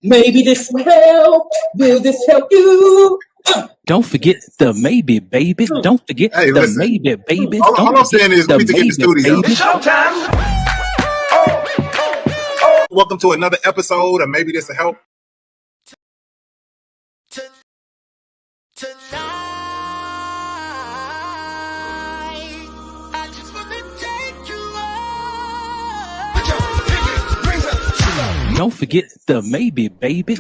Maybe this will help. Will this help you? Don't forget the maybe, baby. Don't forget Hey, the listen. maybe, baby. All Don't I'm forget saying is we the need to get the maybe, studio. baby. It's showtime. Welcome to another episode of Maybe This Will Help. Don't forget the maybe, baby.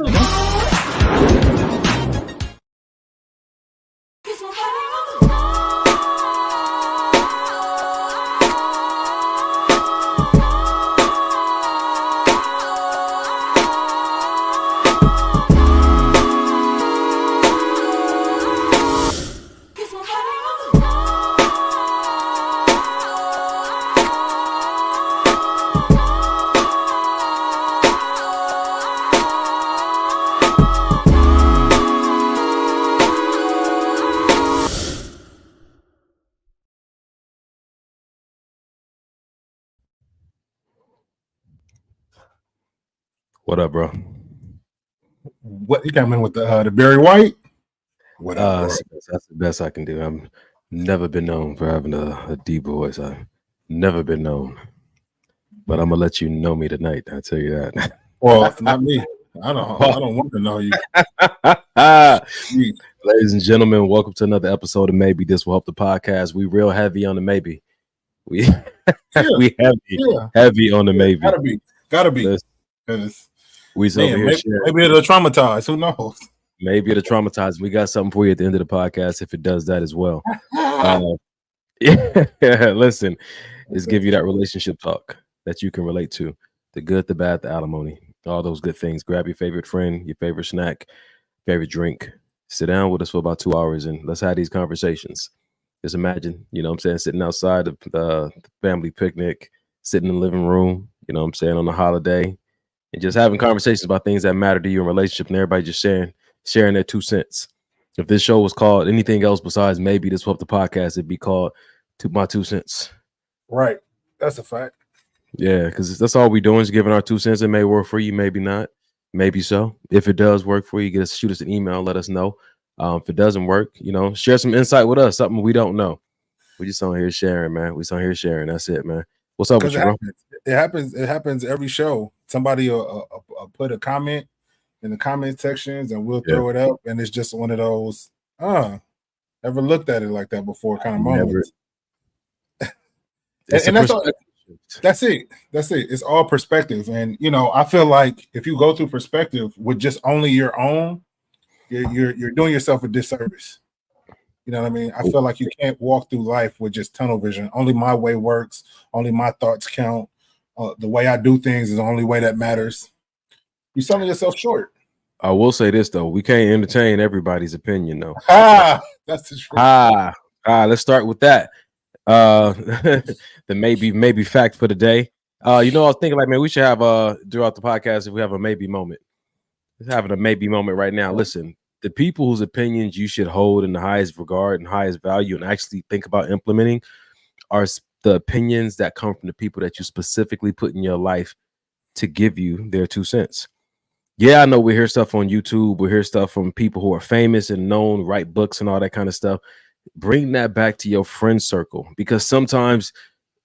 What up, bro? What you came in with the Barry White? What up, bro? That's the best I can do. I've never been known for having a deep voice. I've never been known, but I'm gonna let you know me tonight. I tell you that. Well, not me. I don't want to know you. Ladies and gentlemen, welcome to another episode of Maybe This Will Help the podcast. We real heavy on the maybe. We heavy on the maybe. Gotta be. Because we maybe it'll traumatize. Who knows? Maybe it'll traumatize. We got something for you at the end of the podcast if it does that as well. Listen, it's give you that relationship talk that you can relate to. The good, the bad, the alimony. All those good things. Grab your favorite friend, your favorite snack, favorite drink. Sit down with us for about 2 hours and let's have these conversations. Just imagine, you know what I'm saying, sitting outside of the family picnic, sitting in the living room, you know what I'm saying, on a holiday, and just having conversations about things that matter to you in relationship, and everybody just sharing their 2 cents. If this show was called anything else besides Maybe This Will Help the podcast, it'd be called My 2 Cents. Right. That's a fact. Yeah, because that's all we're doing is giving our 2 cents. It may work for you, maybe not. Maybe so. If it does work for you, shoot us an email, let us know. If it doesn't work, you know, share some insight with us, something we don't know. We just on here sharing, man. We just on here sharing. That's it, man. What's up with you, bro? It happens every show. Somebody will put a comment in the comment sections and we'll throw it up, and it's just one of those, never looked at it like that before kind of moments. and that's all. That's it. It's all perspective. And, you know, I feel like if you go through perspective with just only your own, you're doing yourself a disservice. You know what I mean? I feel like you can't walk through life with just tunnel vision. Only my way works. Only my thoughts count. The way I do things is the only way that matters. You're selling yourself short. I will say this, though. We can't entertain everybody's opinion, though. That's the truth. Let's start with that. The maybe fact for the day. You know, I was thinking like, man, we should have throughout the podcast, if we have a maybe moment. We're having a maybe moment right now. Listen, the people whose opinions you should hold in the highest regard and highest value and actually think about implementing are the opinions that come from the people that you specifically put in your life to give you their 2 cents. Yeah, I know we hear stuff on YouTube. We hear stuff from people who are famous and known, write books and all that kind of stuff. Bring that back to your friend circle, because sometimes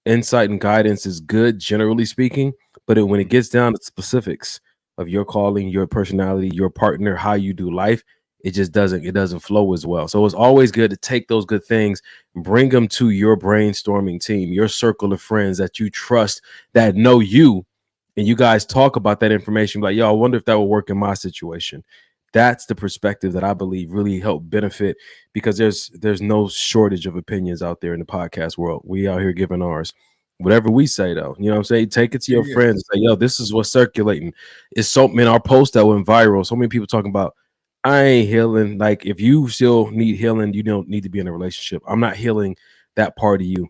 insight and guidance is good, generally speaking, but when it gets down to specifics of your calling, your personality, your partner, how you do life, it just doesn't flow as well. So it's always good to take those good things, bring them to your brainstorming team, your circle of friends that you trust, that know you, and you guys talk about that information. Like, yo, I wonder if that will work in my situation. That's the perspective that I believe really help benefit, because there's no shortage of opinions out there in the podcast world. We out here giving ours. Whatever we say, though, you know what I'm saying? Take it to your friends. Say, yo, this is what's circulating. It's so, man, our post that went viral. So many people talking about, I ain't healing. Like, if you still need healing, you don't need to be in a relationship. I'm not healing that part of you.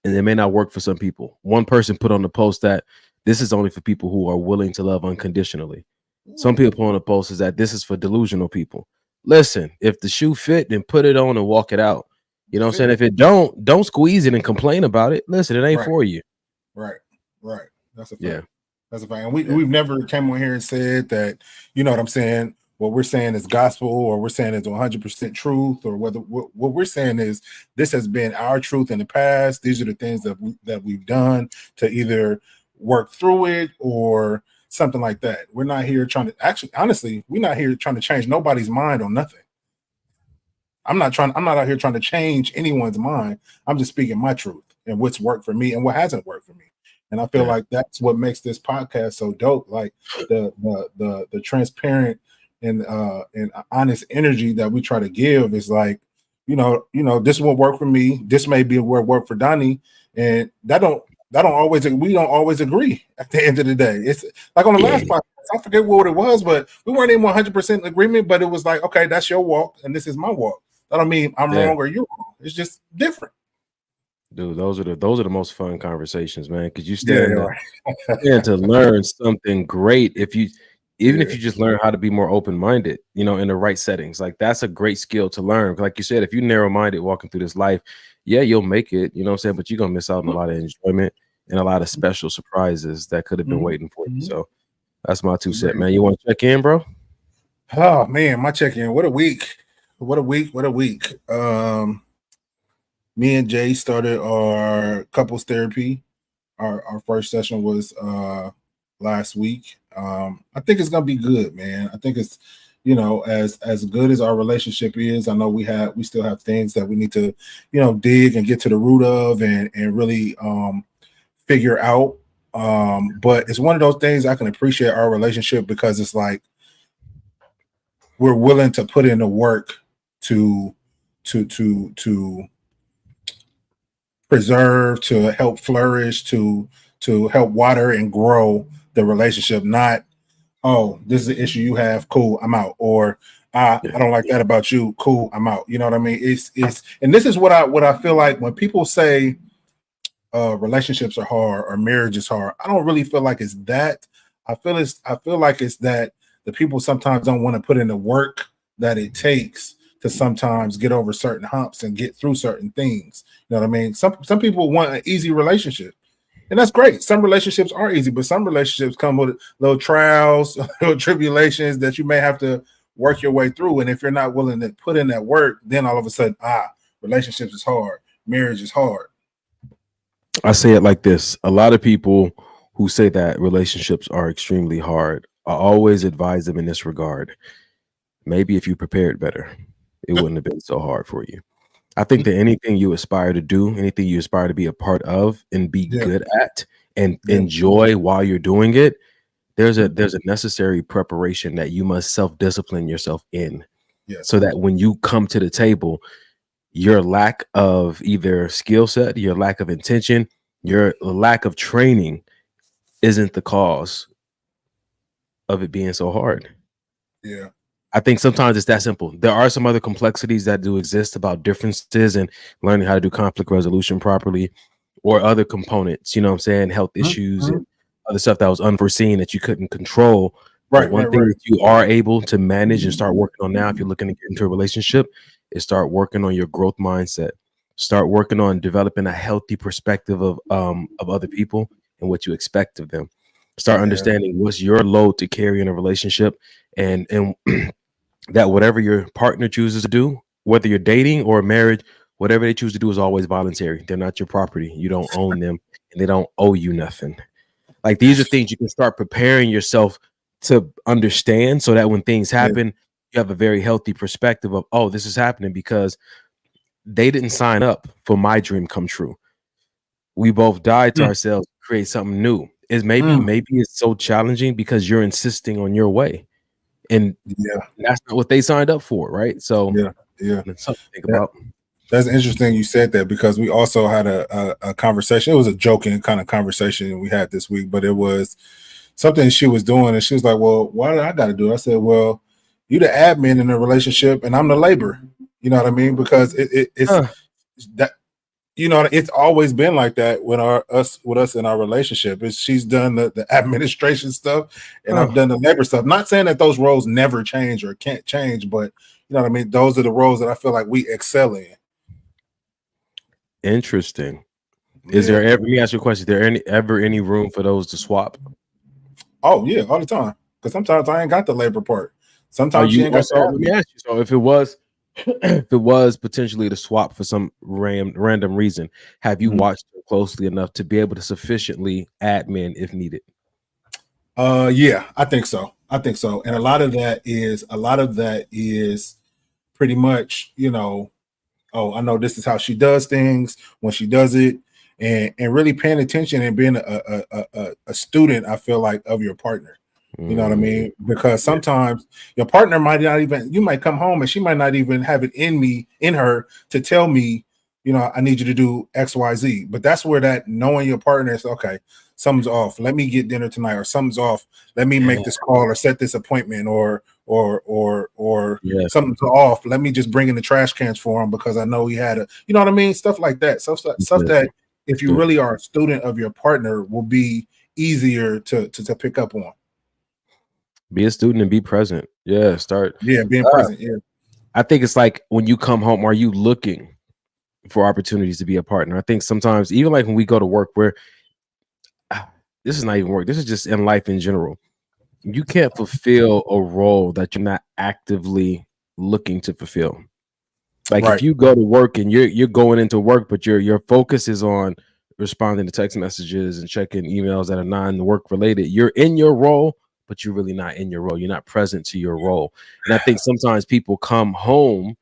And it may not work for some people. One person put on the post that this is only for people who are willing to love unconditionally. Some people put on the post is that this is for delusional people. Listen, if the shoe fit, then put it on and walk it out. You know what I'm saying? If it don't squeeze it and complain about it. Listen, it ain't for you. Right. That's a fact. That's a fact. And we've never came on here and said that, you know what I'm saying, what we're saying is gospel, or we're saying it's 100% truth, or whether what we're saying is this has been our truth in the past. These are the things that we've done to either work through it or something like that. We're not here trying to honestly, we're not here trying to change nobody's mind on nothing. I'm not out here trying to change anyone's mind. I'm just speaking my truth and what's worked for me and what hasn't worked for me. And I feel like that's what makes this podcast so dope. Like the transparent and honest energy that we try to give is like, you know, this will work for me. This may be what work for Donnie, and we don't always agree at the end of the day. It's like on the last podcast, I forget what it was, but we weren't even 100% in agreement. But it was like, okay, that's your walk, and this is my walk. That don't mean I'm wrong or you're wrong. It's just different. Dude, those are the most fun conversations, man. Because you stand to learn something great if you just learn how to be more open-minded, you know, in the right settings. Like that's a great skill to learn. Like you said, if you're narrow-minded walking through this life, yeah, you'll make it, you know what I'm saying? But you're gonna miss out on a lot of enjoyment and a lot of special surprises that could have been waiting for you. So that's my 2 cents, man. You want to check in, bro? Oh man, my check-in. What a week. Me and Jay started our couples therapy. Our first session was last week. I think it's gonna be good, man. I think it's, you know, as good as our relationship is, I know we still have things that we need to, you know, dig and get to the root of and really figure out. But it's one of those things I can appreciate our relationship because it's like we're willing to put in the work to preserve, to help flourish, to help water and grow the relationship. Not, oh, this is an issue you have, cool, I'm out, or I don't like that about you, cool, I'm out. You know what I mean? It's and this is what I feel like when people say relationships are hard or marriage is hard. I don't really feel like it's that. I feel like it's that the people sometimes don't want to put in the work that it takes to sometimes get over certain humps and get through certain things. You know what I mean? Some people want an easy relationship, and that's great. Some relationships are easy, but some relationships come with little trials, little tribulations that you may have to work your way through. And if you're not willing to put in that work, then all of a sudden, relationships is hard, marriage is hard. I say it like this. A lot of people who say that relationships are extremely hard, I always advise them in this regard. Maybe if you prepared better, it wouldn't have been so hard for you. I think that anything you aspire to do, anything you aspire to be a part of and be good at and enjoy while you're doing it, there's a necessary preparation that you must self-discipline yourself in. So that when you come to the table, your lack of either skill set, your lack of intention, your lack of training isn't the cause of it being so hard. Yeah. I think sometimes it's that simple. There are some other complexities that do exist about differences and learning how to do conflict resolution properly or other components, you know what I'm saying? Health issues and other stuff that was unforeseen that you couldn't control. But one thing that you are able to manage and start working on now, if you're looking to get into a relationship, is start working on your growth mindset. Start working on developing a healthy perspective of other people and what you expect of them. Start understanding what's your load to carry in a relationship, and that whatever your partner chooses to do, whether you're dating or marriage, whatever they choose to do is always voluntary. They're not your property. You don't own them, and they don't owe you nothing. Like these are things you can start preparing yourself to understand, so that when things happen, you have a very healthy perspective of, oh, this is happening because they didn't sign up for my dream come true. We both died to ourselves to create something new. Maybe it's so challenging because you're insisting on your way, and that's not what they signed up for, right? So that's something to think about. That's interesting you said that, because we also had a conversation. It was a joking kind of conversation we had this week, but it was something she was doing, and she was like, well, why did I got to do it? I said, well, you the admin in the relationship and I'm the labor. You know what I mean? Because it's that, you know, it's always been like that with us in our relationship. She's done the administration stuff and I've done the labor stuff. Not saying that those roles never change or can't change, but you know what I mean? Those are the roles that I feel like we excel in. Interesting. Is there ever, let me ask you a question, is there ever any room for those to swap? Oh yeah, all the time. Because sometimes I ain't got the labor part. Are Sometimes she you ain't got also? to Let have me me. ask you. So if it was, if it was potentially to swap for some random reason, have you Mhm. watched her closely enough to be able to sufficiently admin if needed? Yeah, I think so. I think so. And a lot of that is pretty much, oh, I know this is how she does things when she does it, and really paying attention and being a student, I feel like, of your partner. You know what I mean? Because Yeah. sometimes your partner might not even, you might come home and she might not even have it in her to tell me, I need you to do X, Y, Z. But that's where that knowing your partner is, okay, something's off. Let me get dinner tonight, or something's off. Let me make this call or set this appointment, or Yeah. something's off. Let me just bring in the trash cans for him because I know he had a, you know what I mean? Stuff like that. Stuff that if you really are a student of your partner will be easier to pick up on. Be a student and be present. Yeah. Start. Being present. Yeah. I think it's like when you come home, are you looking for opportunities to be a partner? I think sometimes, even like when we go to work, where this is not even work, this is just in life in general. You can't fulfill a role that you're not actively looking to fulfill. Like Right. if you go to work and you're going into work, but your focus is on responding to text messages and checking emails that are non-work related, you're in your role, but you're really not in your role. You're not present to your role. And I think sometimes people come home,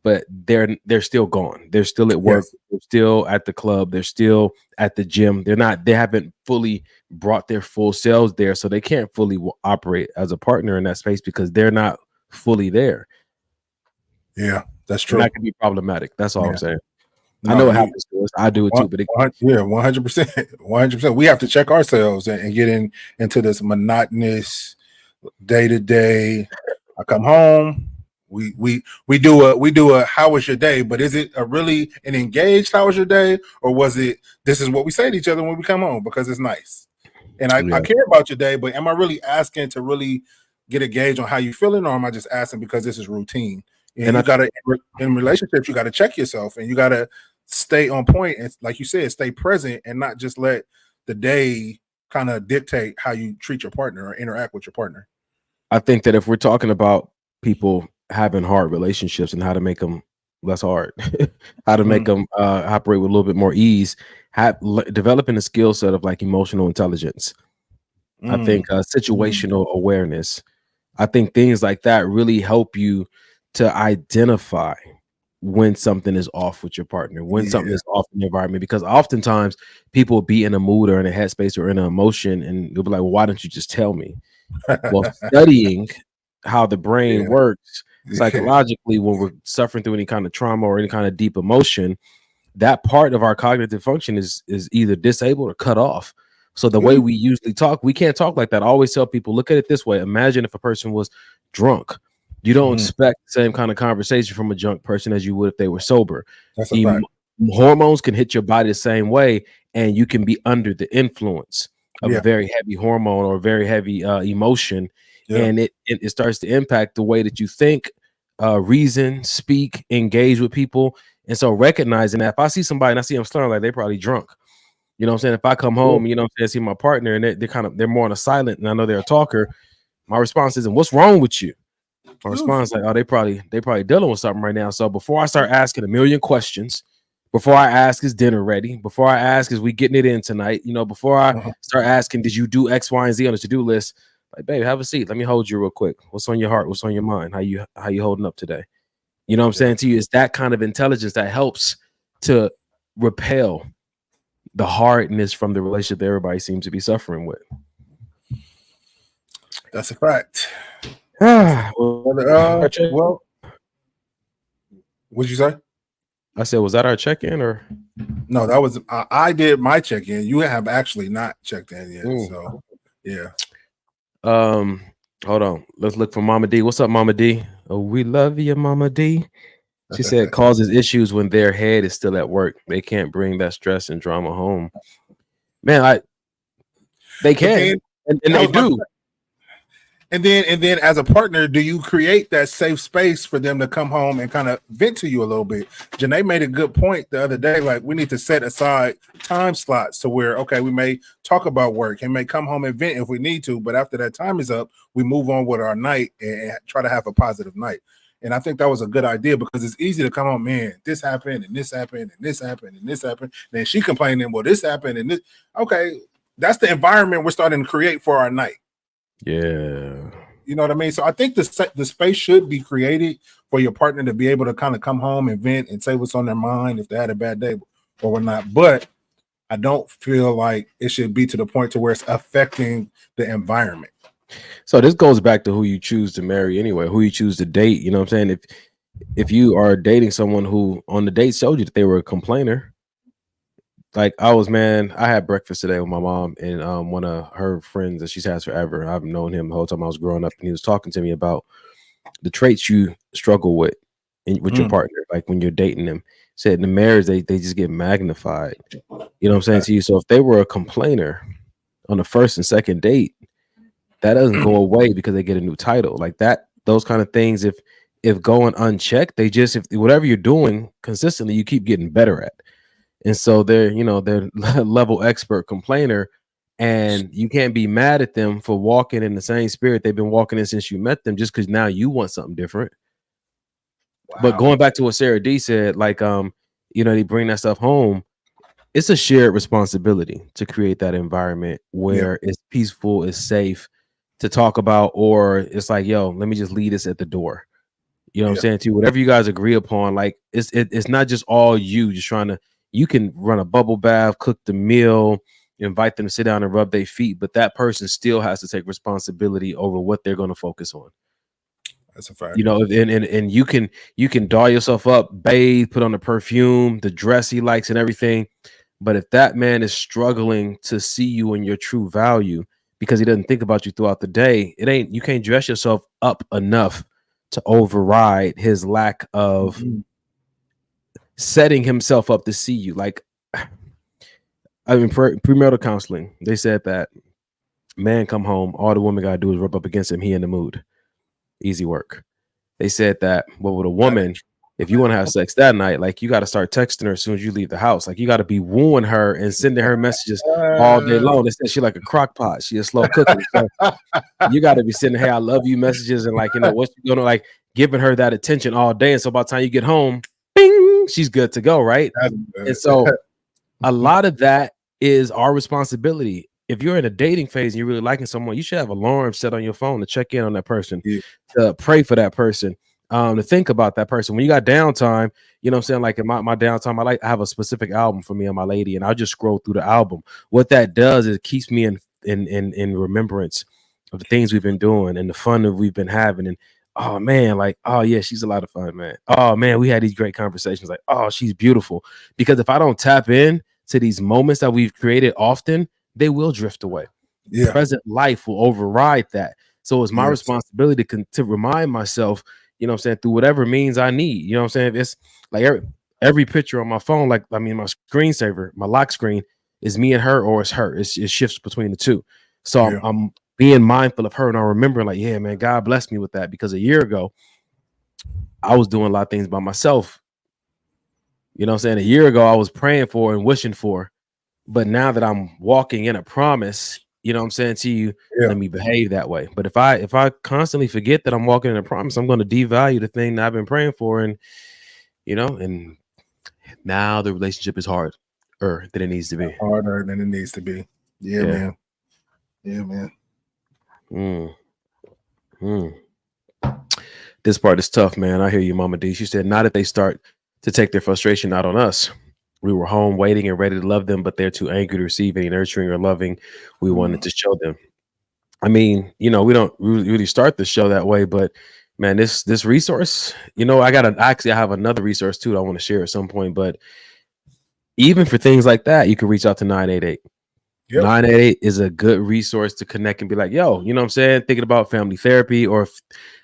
but they're still gone. They're still at work. Yes. They're still at the club. They're still at the gym. They haven't fully brought their full selves there, so they can't fully operate as a partner in that space because they're not fully there. Yeah, that's And true. that can be problematic. That's all Yeah. I'm saying. No, I know it happens to us. I do it too, but 100%. 100%. We have to check ourselves and get into this monotonous day to day. I come home. We do a how was your day? But is it a really an engaged how was your day, or was it this is what we say to each other when we come home because it's nice? And I care about your day, but am I really asking to really get a gauge on how you feeling, or am I just asking because this is routine? And you gotta, in relationships, you gotta check yourself and you gotta stay on point and, like you said, stay present and not just let the day kind of dictate how you treat your partner or interact with your partner. I think that if we're talking about people having hard relationships and how to make them less hard, how to make them operate with a little bit more ease, developing a skill set of like emotional intelligence. I think situational awareness. I think things like that really help you to identify when something is off with your partner, when something is off in the environment, because oftentimes people will be in a mood or in a headspace or in an emotion and they'll be like, well, why don't you just tell me? Well, studying how the brain works psychologically when we're suffering through any kind of trauma or any kind of deep emotion, that part of our cognitive function is either disabled or cut off. So the way we usually talk, we can't talk like that. I always tell people, look at it this way. Imagine if a person was drunk. You don't expect the same kind of conversation from a drunk person as you would if they were sober. That's a fact. Hormones can hit your body the same way, and you can be under the influence of a very heavy hormone or very heavy emotion, and it starts to impact the way that you think, reason, speak, engage with people. And so recognizing that if I see somebody and I see them slurring, like they're probably drunk. You know what I'm saying? If I come home, you know what I'm saying, see my partner and they're more on a silent and I know they're a talker, my response isn't, what's wrong with you? My response is like, oh, they probably dealing with something right now. So before I start asking a million questions, before I ask, is dinner ready? Before I ask, is we getting it in tonight? Before I start asking, did you do X, Y, and Z on the to-do list? Like, babe, have a seat. Let me hold you real quick. What's on your heart? What's on your mind? How you holding up today? You know what I'm saying to you? It's that kind of intelligence that helps to repel the hardness from the relationship that everybody seems to be suffering with. That's a fact. Well, what'd you say? I said, was that our check-in or? No, that was I did my check-in. You have actually not checked in yet. So yeah. Hold on. Let's look for Mama D. What's up, Mama D? Oh, we love you, Mama D. She said causes issues when their head is still at work. They can't bring that stress and drama home. Man, they can, and they do. And then as a partner, do you create that safe space for them to come home and kind of vent to you a little bit? Janae made a good point the other day. Like, we need to set aside time slots to where, okay, we may talk about work and may come home and vent if we need to, but after that time is up, we move on with our night and try to have a positive night. And I think that was a good idea, because it's easy to come home, man, this happened and this happened and this happened and this happened. Then she complaining, well, this happened and this. Okay, that's the environment we're starting to create for our night. Yeah. You know what I mean? So I think the space should be created for your partner to be able to kind of come home and vent and say what's on their mind if they had a bad day or whatnot. But I don't feel like it should be to the point to where it's affecting the environment. So this goes back to who you choose to marry anyway, who you choose to date. You know what I'm saying? If you are dating someone who on the date showed you that they were a complainer, like I had breakfast today with my mom and one of her friends that she's had forever. I've known him the whole time I was growing up, and he was talking to me about the traits you struggle with with your partner, like when you're dating them. Said in the marriage, they just get magnified. You know what I'm saying to you? So if they were a complainer on the first and second date, that doesn't go away because they get a new title. Like that, those kind of things, if going unchecked, if whatever you're doing consistently, you keep getting better at. And so they're level expert complainer, and you can't be mad at them for walking in the same spirit they've been walking in since you met them, just because now you want something different. Wow. But going back to what Sarah D said, like, they bring that stuff home. It's a shared responsibility to create that environment where it's peaceful, it's safe to talk about, or it's like, yo, let me just leave this at the door. You know what I'm saying to you? Whatever you guys agree upon, like it's not just all you just trying to. You can run a bubble bath, cook the meal, invite them to sit down and rub their feet, but that person still has to take responsibility over what they're going to focus on. That's a fact. And you can doll yourself up, bathe, put on the perfume, the dress he likes and everything. But if that man is struggling to see you in your true value because he doesn't think about you throughout the day, you can't dress yourself up enough to override his lack of setting himself up to see you. Like, I mean, premarital counseling, they said that man come home, all the woman gotta do is rub up against him, he in the mood. Easy work. They said that, well, with a woman, if you want to have sex that night, like, you got to start texting her as soon as you leave the house. Like, you got to be wooing her and sending her messages all day long. They said she like a crock pot. She a slow cooker. So you got to be sending, hey, I love you messages, and like, what you gonna, like, giving her that attention all day. And so by the time you get home, bing, she's good to go, right? And so a lot of that is our responsibility. If you're in a dating phase and you're really liking someone, you should have alarms set on your phone to check in on that person, to pray for that person, to think about that person. When you got downtime, you know what I'm saying? Like in my downtime, I have a specific album for me and my lady, and I'll just scroll through the album. What that does is it keeps me in remembrance of the things we've been doing and the fun that we've been having. And oh man, like, oh yeah, she's a lot of fun, man. Oh man, we had these great conversations. Like, oh, she's beautiful. Because if I don't tap in to these moments that we've created often, they will drift away. Present life will override that. So it's my responsibility to remind myself, you know what I'm saying, through whatever means I need. You know what I'm saying? If it's like every picture on my phone, like, I mean, my screensaver, my lock screen is me and her, or it's her. It shifts between the two. So I'm being mindful of her, and I'm remembering, like, yeah, man, God blessed me with that, because a year ago I was doing a lot of things by myself. You know what I'm saying? A year ago I was praying for and wishing for, but now that I'm walking in a promise, you know what I'm saying to you, let me behave that way. But if I constantly forget that I'm walking in a promise, I'm going to devalue the thing that I've been praying for. And, you know, and now the relationship is harder than it needs to be. Harder than it needs to be. Man. Yeah, man. This part is tough, man. I hear you, Mama D. She said, not if they start to take their frustration out on us. We were home waiting and ready to love them, but they're too angry to receive any nurturing or loving we wanted to show them. I mean, you know, we don't really start the show that way, but man, this resource, you know, I have another resource too that I want to share at some point. But even for things like that, you can reach out to 988. 988 is a good resource to connect and be like, yo, you know what I'm saying? Thinking about family therapy, or if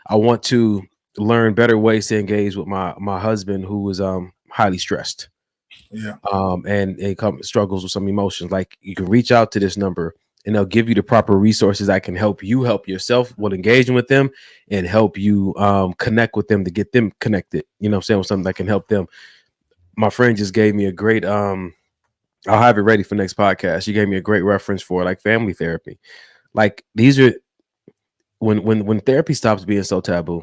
I want to learn better ways to engage with my husband who is highly stressed. And it struggles with some emotions. Like, you can reach out to this number and they'll give you the proper resources that can help you help yourself while engaging with them and help you connect with them to get them connected. You know what I'm saying? With something that can help them. My friend just gave me a great I'll have it ready for next podcast. She gave me a great reference for like family therapy. Like these are when therapy stops being so taboo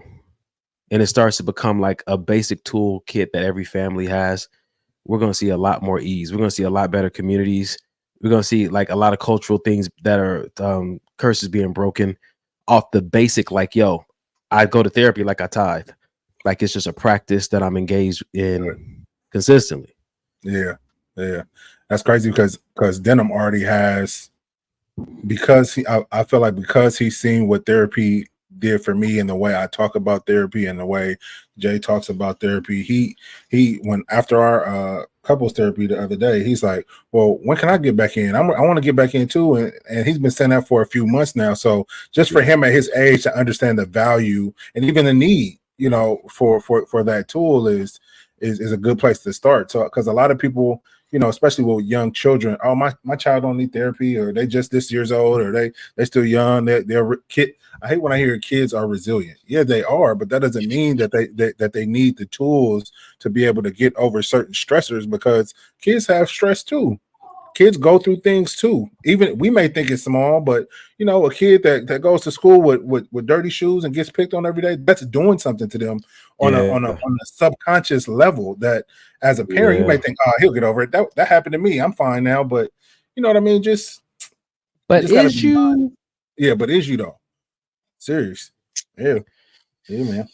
and it starts to become like a basic toolkit that every family has, we're going to see a lot more ease. We're going to see a lot better communities. We're going to see like a lot of cultural things that are curses being broken off the basic, like, yo, I go to therapy like I tithe. Like it's just a practice that I'm engaged in consistently. Yeah. That's crazy because Denham already has, because I feel like because he's seen what therapy did for me and the way I talk about therapy and the way Jay talks about therapy. He when after our couples therapy the other day, he's like, well, when can I get back in? I want to get back in too. And he's been saying that for a few months now. So just for him at his age to understand the value and even the need, you know, for that tool is a good place to start. So because a lot of people, you know, especially with young children, oh, my child don't need therapy, or they just this years old, or they still young. They're kid. I hate when I hear kids are resilient. Yeah, they are, but that doesn't mean that they need the tools to be able to get over certain stressors, because kids have stress too. Kids go through things too. Even we may think it's small, but you know, a kid that goes to school with dirty shoes and gets picked on every day, that's doing something to them on a subconscious level that as a parent, you may think, oh, he'll get over it. That happened to me. I'm fine now. But you know what I mean? But is you? Yeah, but is you though? Serious. Yeah, man.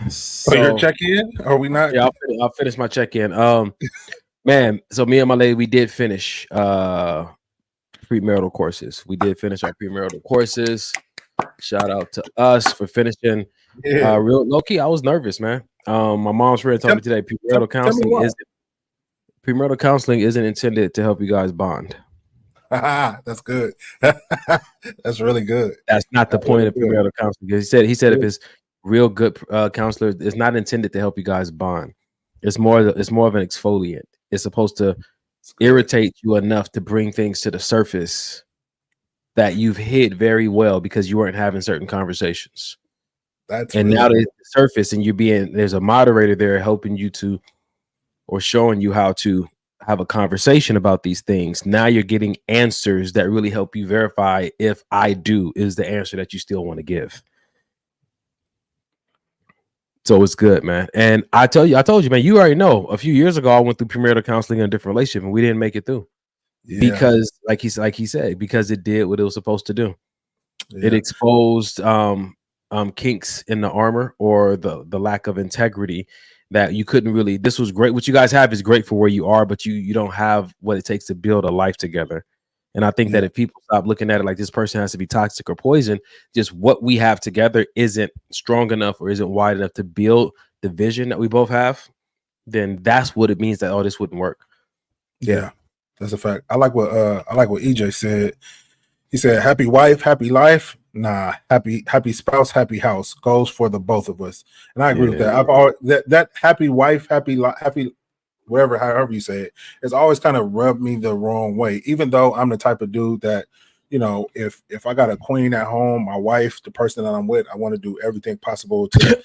So your check-in? Are we not? Yeah, I'll finish my check-in. Man, so me and my lady, we did finish premarital courses. We did finish our premarital courses. Shout out to us for finishing. Real low-key, I was nervous, man. My mom's friend told me today premarital counseling isn't intended to help you guys bond. That's good. That's really good. That's not the point of premarital counseling. He said if it's real good counselor, it's not intended to help you guys bond. It's more of an exfoliant. It's supposed to irritate you enough to bring things to the surface that you've hid very well because you weren't having certain conversations. Now there's the surface, and there's a moderator there helping you to, or showing you how to have a conversation about these things. Now you're getting answers that really help you verify if I do is the answer that you still want to give. So it's good, man. And I told you, man, you already know a few years ago, I went through premarital counseling in a different relationship and we didn't make it through because like he said, because it did what it was supposed to do. It exposed kinks in the armor, or the lack of integrity that you couldn't really. This was great. What you guys have is great for where you are, but you don't have what it takes to build a life together. And I think that if people stop looking at it like this person has to be toxic or poison, just what we have together isn't strong enough or isn't wide enough to build the vision that we both have, then that's what it means that, oh, this wouldn't work. Yeah, that's a fact. I like what EJ said. He said, happy wife, happy life. Nah, happy spouse, happy house goes for the both of us. And I agree with that. I've always that happy wife, happy whatever, however you say it, it's always kind of rubbed me the wrong way. Even though I'm the type of dude that, you know, if I got a queen at home, my wife, the person that I'm with, I want to do everything possible to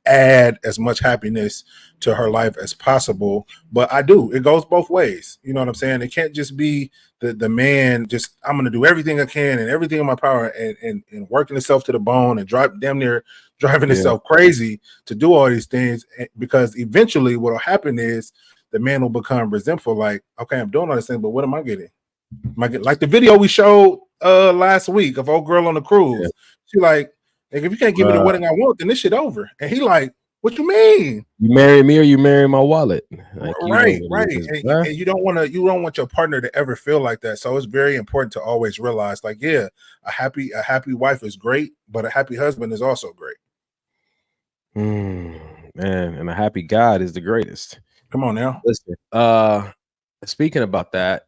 add as much happiness to her life as possible. But I do. It goes both ways. You know what I'm saying? It can't just be the man just, I'm going to do everything I can and everything in my power and working itself to the bone and damn near driving itself crazy to do all these things, because eventually what will happen is the man will become resentful. Like, okay, I'm doing all this thing, but what am I getting? Like the video we showed last week of old girl on the cruise. She like, if you can't give me the wedding I want, then this shit over. And he like, what you mean? You marry me or you marry my wallet? Like, right. And you don't want your partner to ever feel like that. So it's very important to always realize, like, yeah, a happy wife is great, but a happy husband is also great. Man, and a happy God is the greatest. Come on now. Listen, speaking about that,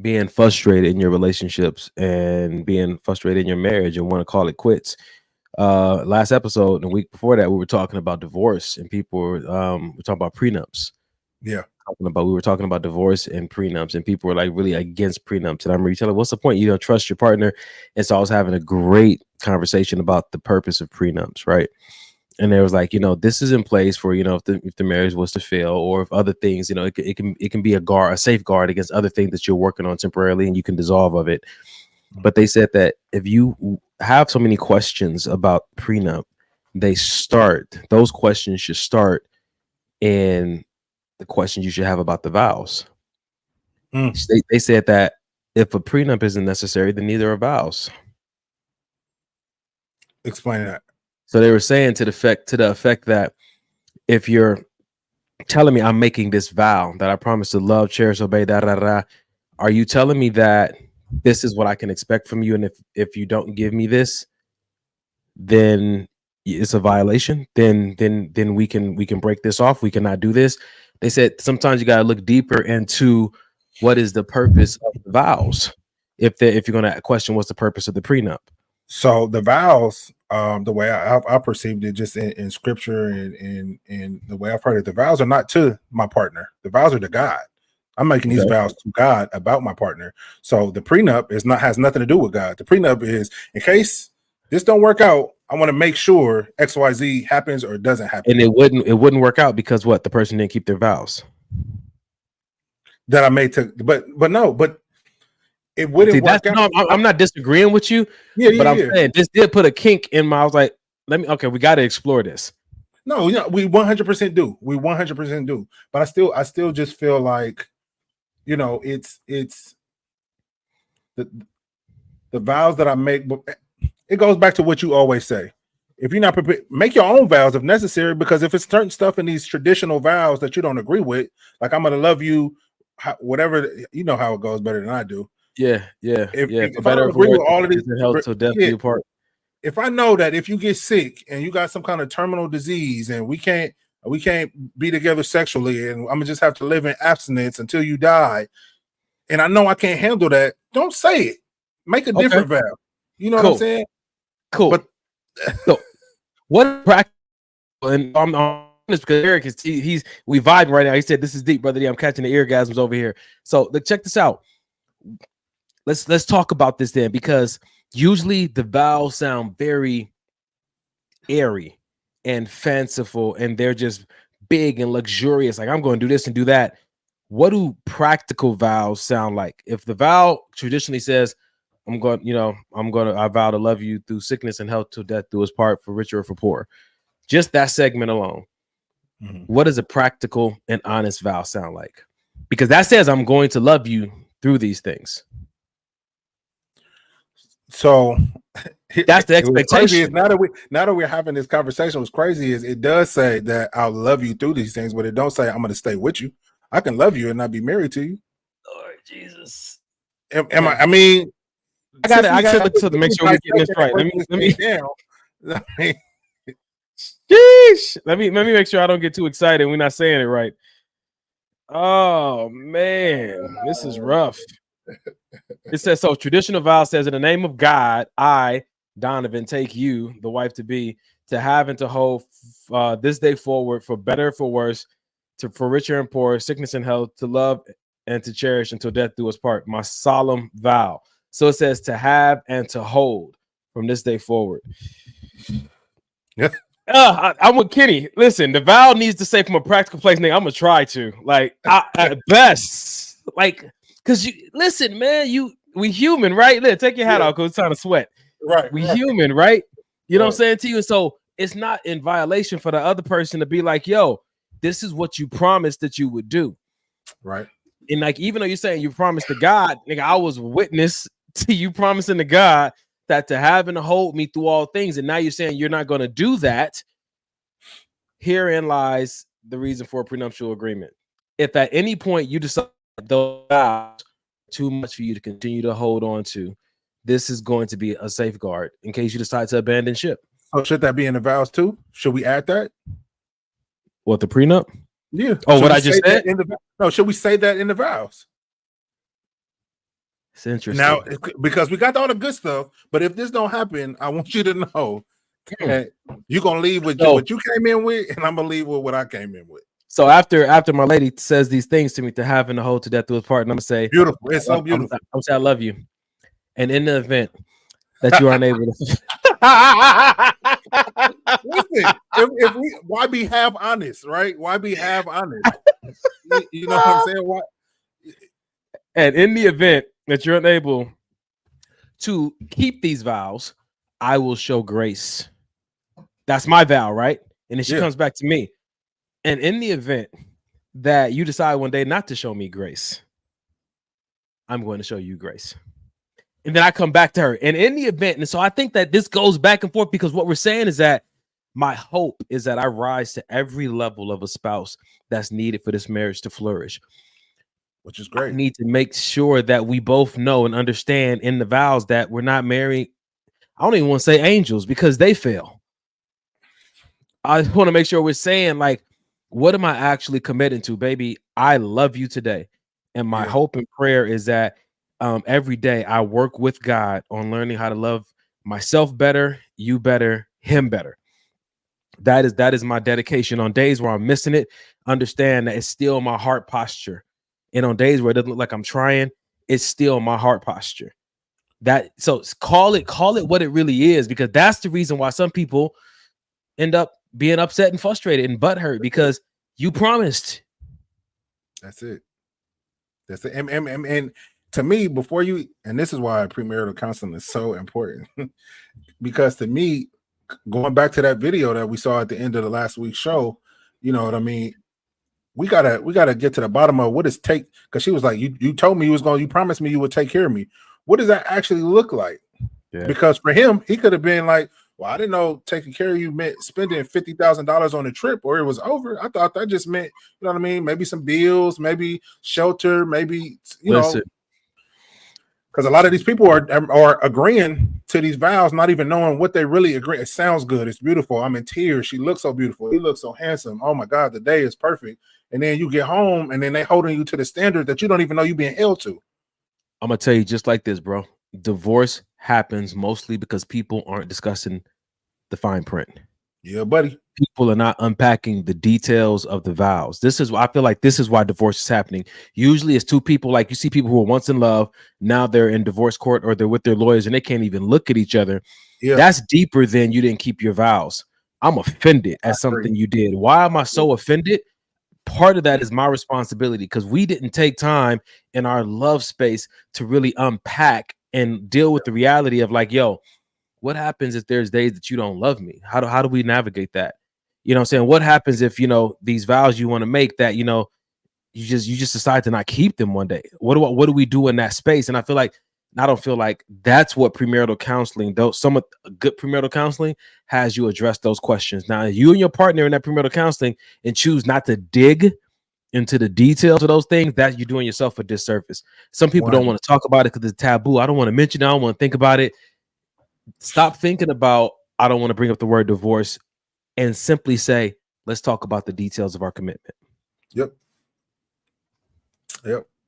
being frustrated in your relationships and being frustrated in your marriage and want to call it quits. Last episode and the week before that, we were talking about divorce, and people were talking about prenups Yeah. We were talking about divorce and prenups, and people were like really against prenups. And I remember telling, what's the point? You don't trust your partner. And so I was having a great conversation about the purpose of prenups, right? And there was like, this is in place for, if the marriage was to fail, or if other things, it can be a safeguard against other things that you're working on temporarily, and you can dissolve of it. But they said that if you have so many questions about prenup, those questions should start in the questions you should have about the vows. They said that if a prenup isn't necessary, then neither are vows. Explain that. So they were saying to the effect that if you're telling me I'm making this vow that I promise to love, cherish, obey, are you telling me that this is what I can expect from you, and if you don't give me this, then it's a violation? Then we can break this off. We cannot do this. They said sometimes you got to look deeper into what is the purpose of the vows if you're going to question what's the purpose of the prenup. So the vows, the way I perceived it, just in scripture and the way I've heard it, the vows are not to my partner. The vows are to God. I'm making these vows to God about my partner. So the prenup has nothing to do with God. The prenup is in case this don't work out, I want to make sure XYZ happens or doesn't happen. And it wouldn't work out because the person didn't keep their vows that I made to, but it wouldn't work out. No, I'm not disagreeing with you. But I'm saying this did put a kink in my. I was like, we got to explore this. No, we 100% do. We 100% do. But I still just feel like, it's the vows that I make. It goes back to what you always say. If you're not prepared, make your own vows if necessary. Because if it's certain stuff in these traditional vows that you don't agree with, like I'm gonna love you, whatever, you know how it goes better than I do. Yeah. If I don't agree with all of these, till death do you part. If I know that if you get sick and you got some kind of terminal disease and we can't be together sexually, and I'm gonna just have to live in abstinence until you die, and I know I can't handle that, don't say it. Make a different vow. You know what I'm saying? Cool. But so what practical, and I'm honest because Eric is we vibing right now. He said this is deep, brother D. I'm catching the eargasms over here. So check this out. Let's talk about this then, because usually the vows sound very airy and fanciful, and they're just big and luxurious. Like I'm going to do this and do that. What do practical vows sound like? If the vow traditionally says, I vow to love you through sickness and health till death do us part, for richer or for poor. Just that segment alone. Mm-hmm. What does a practical and honest vow sound like? Because that says I'm going to love you through these things. So that's the expectation. Now that we're having this conversation, what's crazy is it does say that I'll love you through these things, but it don't say I'm going to stay with you. I can love you and not be married to you. Lord Jesus. I mean, I gotta look to make sure we're getting this right. Let me make sure I don't get too excited. We're not saying it right. Oh man, this is rough. It says so. Traditional vow says, in the name of God, I, Donovan, take you, the wife to be, to have and to hold this day forward, for better, for worse, for richer and poor, sickness and health, to love and to cherish until death do us part. My solemn vow. So it says to have and to hold from this day forward. Yeah. I'm with Kenny. Listen, the vow needs to say from a practical place. Nigga, I'm gonna try to at best, because you listen, man. We human, right? Take your hat off because it's time to sweat. Right. We human, right? You know what I'm saying to you. And so it's not in violation for the other person to be like, yo, this is what you promised that you would do. Right. And even though you're saying you promised to God, nigga, I was witness to you promising to God that to have and to hold me through all things. And now you're saying you're not going to do that. Herein lies the reason for a prenuptial agreement. If at any point you decide those vows are too much for you to continue to hold on to, this is going to be a safeguard in case you decide to abandon ship. So should that be in the vows too? Should we add that? What, the prenup? Yeah. Oh, what I just said? No, should we say that in the vows? It's interesting. Now, because we got all the good stuff, but if this don't happen, I want you to know that you're gonna leave with what you came in with, and I'm gonna leave with what I came in with. So after my lady says these things to me, to having to hold to death to his partner, I'm gonna say, Beautiful. It's so beautiful. I'm say I love you. And in the event that you aren't able to, Listen, if we, why be half honest, right? Why be half honest? You know what I'm saying? Why? and in the event that you're unable to keep these vows, I will show grace. That's my vow, right? And then she comes back to me. And in the event that you decide one day not to show me grace, I'm going to show you grace. And then I come back to her. And in the event, and so I think that this goes back and forth, because what we're saying is that my hope is that I rise to every level of a spouse that's needed for this marriage to flourish. Which is great. I need to make sure that we both know and understand in the vows that we're not married. I don't even want to say angels, because they fail. I want to make sure we're saying, like, what am I actually committing to, baby? I love you today. And my hope and prayer is that every day I work with God on learning how to love myself better, you better, him better. That is my dedication. On days where I'm missing it, understand that it's still my heart posture. And on days where it doesn't look like I'm trying, it's still my heart posture. So call it what it really is, because that's the reason why some people end up being upset and frustrated and butthurt, because you promised. That's it. That's it. And to me, before you, and this is why premarital counseling is so important, because to me, going back to that video that we saw at the end of the last week's show, you know what I mean? We gotta get to the bottom of what it's take, because she was like, you told me you promised me you would take care of me. What does that actually look like? Yeah. Because for him, he could have been like, well, I didn't know taking care of you meant spending $50,000 on a trip or it was over. I thought that just meant, you know what I mean? Maybe some bills, maybe shelter, maybe, you know, because a lot of these people are agreeing to these vows, not even knowing what they really agree. It sounds good. It's beautiful. I'm in tears. She looks so beautiful. He looks so handsome. Oh my God, the day is perfect. And then you get home and then they holding you to the standard that you don't even know you're being held to. I'm going to tell you just like this, bro. Divorce happens mostly because people aren't discussing the fine print. Yeah, buddy. People are not unpacking the details of the vows. I feel like this is why divorce is happening. Usually it's two people, like you see people who were once in love, now they're in divorce court or they're with their lawyers and they can't even look at each other. Yeah. That's deeper than you didn't keep your vows. I'm offended at something you did. Why am I so offended? Part of that is my responsibility, because we didn't take time in our love space to really unpack and deal with the reality of like, yo, what happens if there's days that you don't love me? How do we navigate that? You know what I'm saying? What happens if, you know, these vows you want to make that, you know, you just decide to not keep them one day? What do we do in that space? And I don't feel like that's what premarital counseling, though some of good premarital counseling has you address those questions. Now, you and your partner in that premarital counseling and choose not to dig into the details of those things, that you're doing yourself a disservice. Some people don't want to talk about it because it's taboo. I don't want to mention it. I don't want to think about it. Stop thinking about, I don't want to bring up the word divorce, and simply say, let's talk about the details of our commitment. Yep.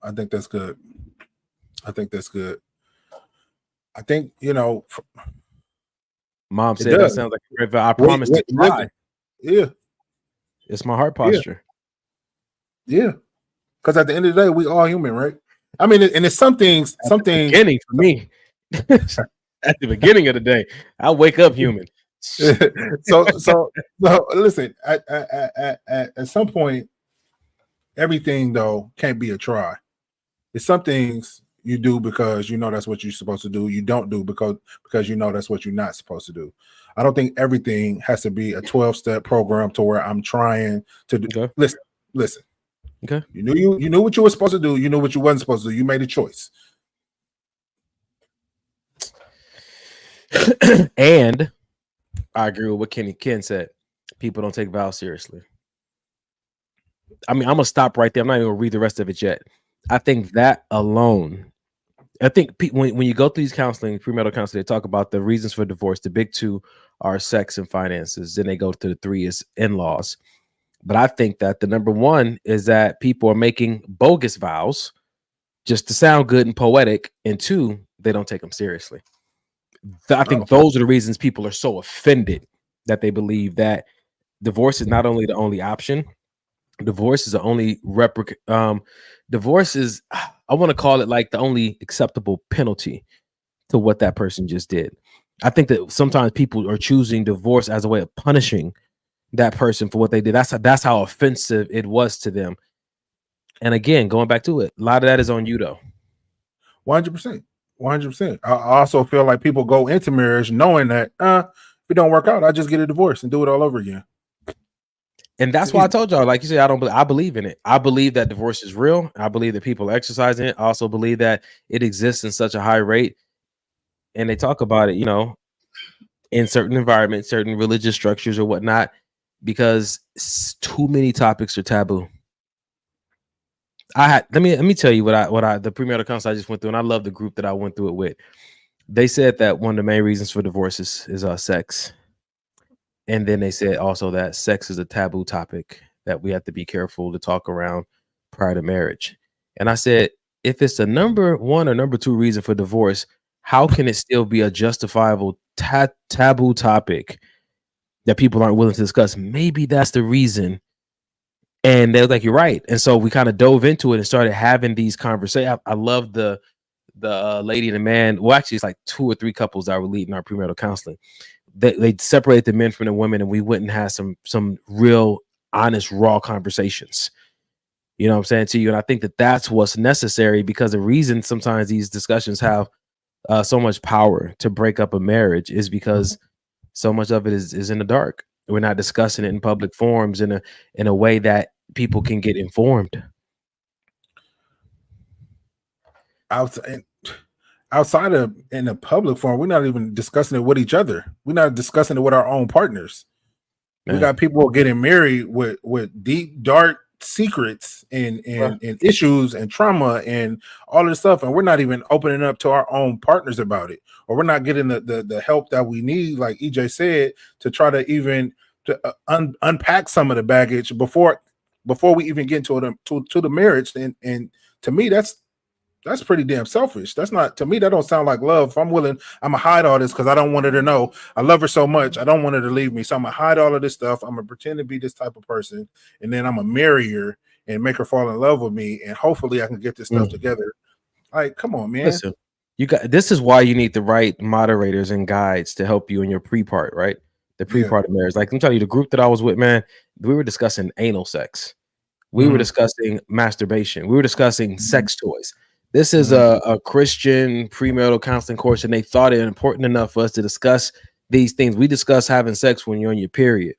I think that's good. I think, you know, Mom said that sounds like a great vow. I promise to try. Yeah. It's my heart posture. Yeah. Because at the end of the day, we all human, right? I mean, and it's some things. Beginning for me. At the beginning of the day, I wake up human. so listen, at some point, everything though can't be a try. It's some things you do because you know that's what you're supposed to do. You don't do because you know that's what you're not supposed to do. I don't think everything has to be a 12-step program to where I'm trying to do. Okay. Listen. Okay. You knew what you were supposed to do. You knew what you wasn't supposed to do. You made a choice. And I agree with what Ken said. People don't take vows seriously. I mean, I'm gonna stop right there. I'm not even gonna read the rest of it yet. I think that alone, when you go through these premarital counseling, they talk about the reasons for divorce. The big two are sex and finances. Then they go to the three is in-laws. But I think that the number one is that people are making bogus vows just to sound good and poetic. And two, they don't take them seriously. I think those are the reasons people are so offended, that they believe that divorce is not only the only option, divorce is the only divorce is, I want to call it like the only acceptable penalty to what that person just did. I think that sometimes people are choosing divorce as a way of punishing that person for what they did. That's how offensive it was to them. And again, going back to it, a lot of that is on you though. 100%. 100%. I also feel like people go into marriage knowing that if it don't work out, I just get a divorce and do it all over again. And that's why I told y'all, like you said, I believe in it. I believe that divorce is real. I believe that people are exercising it. I also believe that it exists in such a high rate. And they talk about it, you know, in certain environments, certain religious structures or whatnot, because too many topics are taboo. Let me tell you what I the premarital counsel I just went through, and I love the group that I went through it with. They said that one of the main reasons for divorce is sex. And then they said also that sex is a taboo topic that we have to be careful to talk around prior to marriage. And I said, if it's the number one or number two reason for divorce, how can it still be a justifiable taboo topic that people aren't willing to discuss? Maybe that's the reason. And they're like, you're right. And so we kind of dove into it and started having these conversations. I love the lady and the man. Well, actually, it's like 2 or 3 couples that were leading our premarital counseling. They separated the men from the women, and we went and had some real honest, raw conversations. You know what I'm saying to you? And I think that that's what's necessary, because the reason sometimes these discussions have so much power to break up a marriage is because so much of it is in the dark. We're not discussing it in public forums in a way that people can get informed. Outside of in a public forum, we're not even discussing it with each other. We're not discussing it with our own partners. Man. We got people getting married with deep, dark secrets and issues and trauma and all this stuff, and we're not even opening up to our own partners about it, or we're not getting the help that we need, like EJ said, to try to even unpack some of the baggage before we even get into the marriage. And to me, that's pretty damn selfish. That's not, to me, that don't sound like love. If I'm willing, I'm gonna hide all this because I don't want her to know I love her so much. I don't want her to leave me. So I'm gonna hide all of this stuff. I'm gonna pretend to be this type of person, and then I'm gonna marry her and make her fall in love with me, and hopefully I can get this stuff together. Like, come on, man. Listen, this is why you need the right moderators and guides to help you in your pre-part, right? The pre-part of marriage. Like, I'm telling you, the group that I was with, man, we were discussing anal sex. We were discussing masturbation. We were discussing sex toys. This is a Christian premarital counseling course, and they thought it important enough for us to discuss these things. We discussed having sex when you're on your period.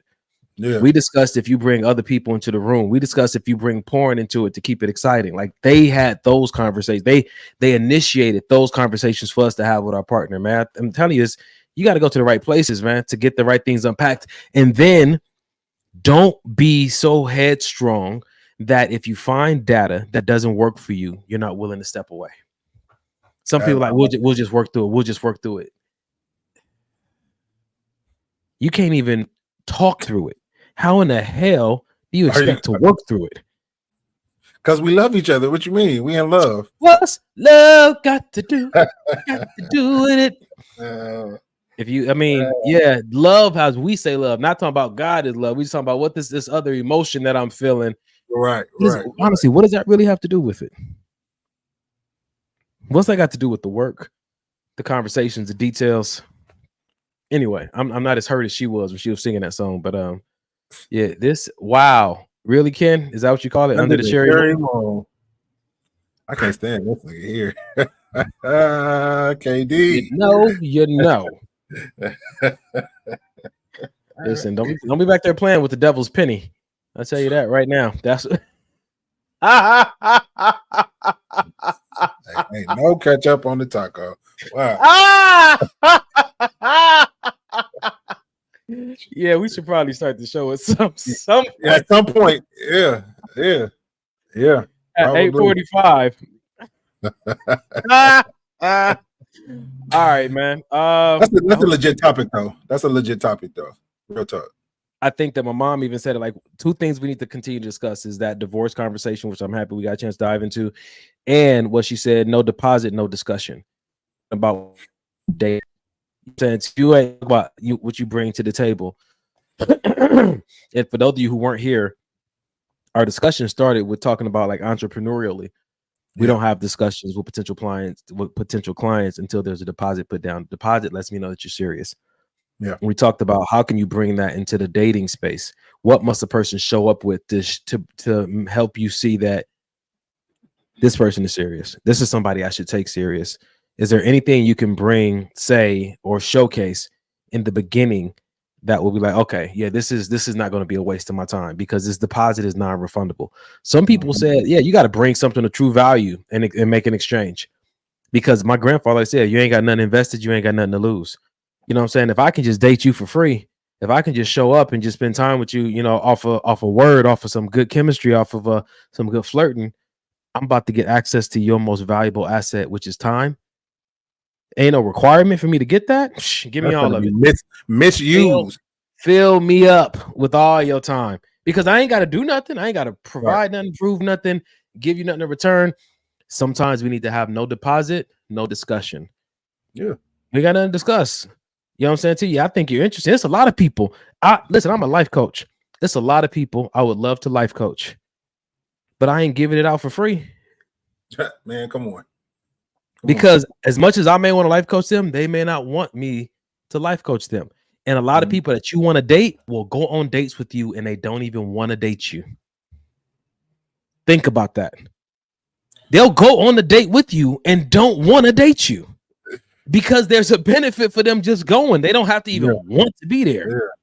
Yeah. We discussed if you bring other people into the room. We discussed if you bring porn into it to keep it exciting. Like, they had those conversations. They initiated those conversations for us to have with our partner, man. I'm telling you, you got to go to the right places, man, to get the right things unpacked. And then don't be so headstrong that if you find data that doesn't work for you, you're not willing to step away. Some people are like, we'll just work through it. We'll just work through it. You can't even talk through it. How in the hell do you expect to work through it? Because we love each other. What you mean? We in love. What's love got to do? Got to do with it. If you, I mean, yeah, love, as we say love, not talking about God is love. We just talking about what this other emotion that I'm feeling. Right. Honestly, what does that really have to do with it? What's that got to do with the work, the conversations, the details? Anyway, I'm not as hurt as she was when she was singing that song, but yeah, wow, really, Ken? Is that what you call it? Under the cherry moon? I can't stand this nigga here. KD. You know. Listen, don't be back there playing with the devil's penny. I'll tell you that right now. That's ain't no catch up on the taco. Wow. Yeah, we should probably start the show at some at some point. Yeah. At 8:45. All right, man. That's a legit topic, though. Real talk. I think that my mom even said it, like, 2 things we need to continue to discuss is that divorce conversation, which I'm happy we got a chance to dive into, and what she said, no deposit, no discussion about dating. Since you ain't about what you bring to the table. And for those of you who weren't here, our discussion started with talking about like entrepreneurially. We don't have discussions with potential clients until there's a deposit put down. Deposit lets me know that you're serious. Yeah. We talked about how can you bring that into the dating space? What must a person show up with to help you see that this person is serious? This is somebody I should take serious. Is there anything you can bring, say, or showcase in the beginning that will be like, okay, yeah, this is not going to be a waste of my time because this deposit is non-refundable. Some people said, yeah, you got to bring something of true value and make an exchange. Because my grandfather said, you ain't got nothing invested, you ain't got nothing to lose. You know what I'm saying? If I can just date you for free, if I can just show up and just spend time with you, you know, off a word, off of some good chemistry, off of some good flirting, I'm about to get access to your most valuable asset, which is time. Ain't no requirement for me to get that. Give me all of it. Misused. Fill me up with all your time because I ain't got to do nothing. I ain't got to provide nothing, prove nothing, give you nothing in return. Sometimes we need to have no deposit, no discussion. Yeah. We got nothing to discuss. You know what I'm saying to you? I think you're interested. It's a lot of people. Listen, I'm a life coach. There's a lot of people I would love to life coach, but I ain't giving it out for free. Man, come on. Because as much as I may want to life coach them, they may not want me to life coach them. And a lot of people that you want to date will go on dates with you and they don't even want to date you. Think about that. They'll go on the date with you and don't want to date you because there's a benefit for them just going. They don't have to even want to be there.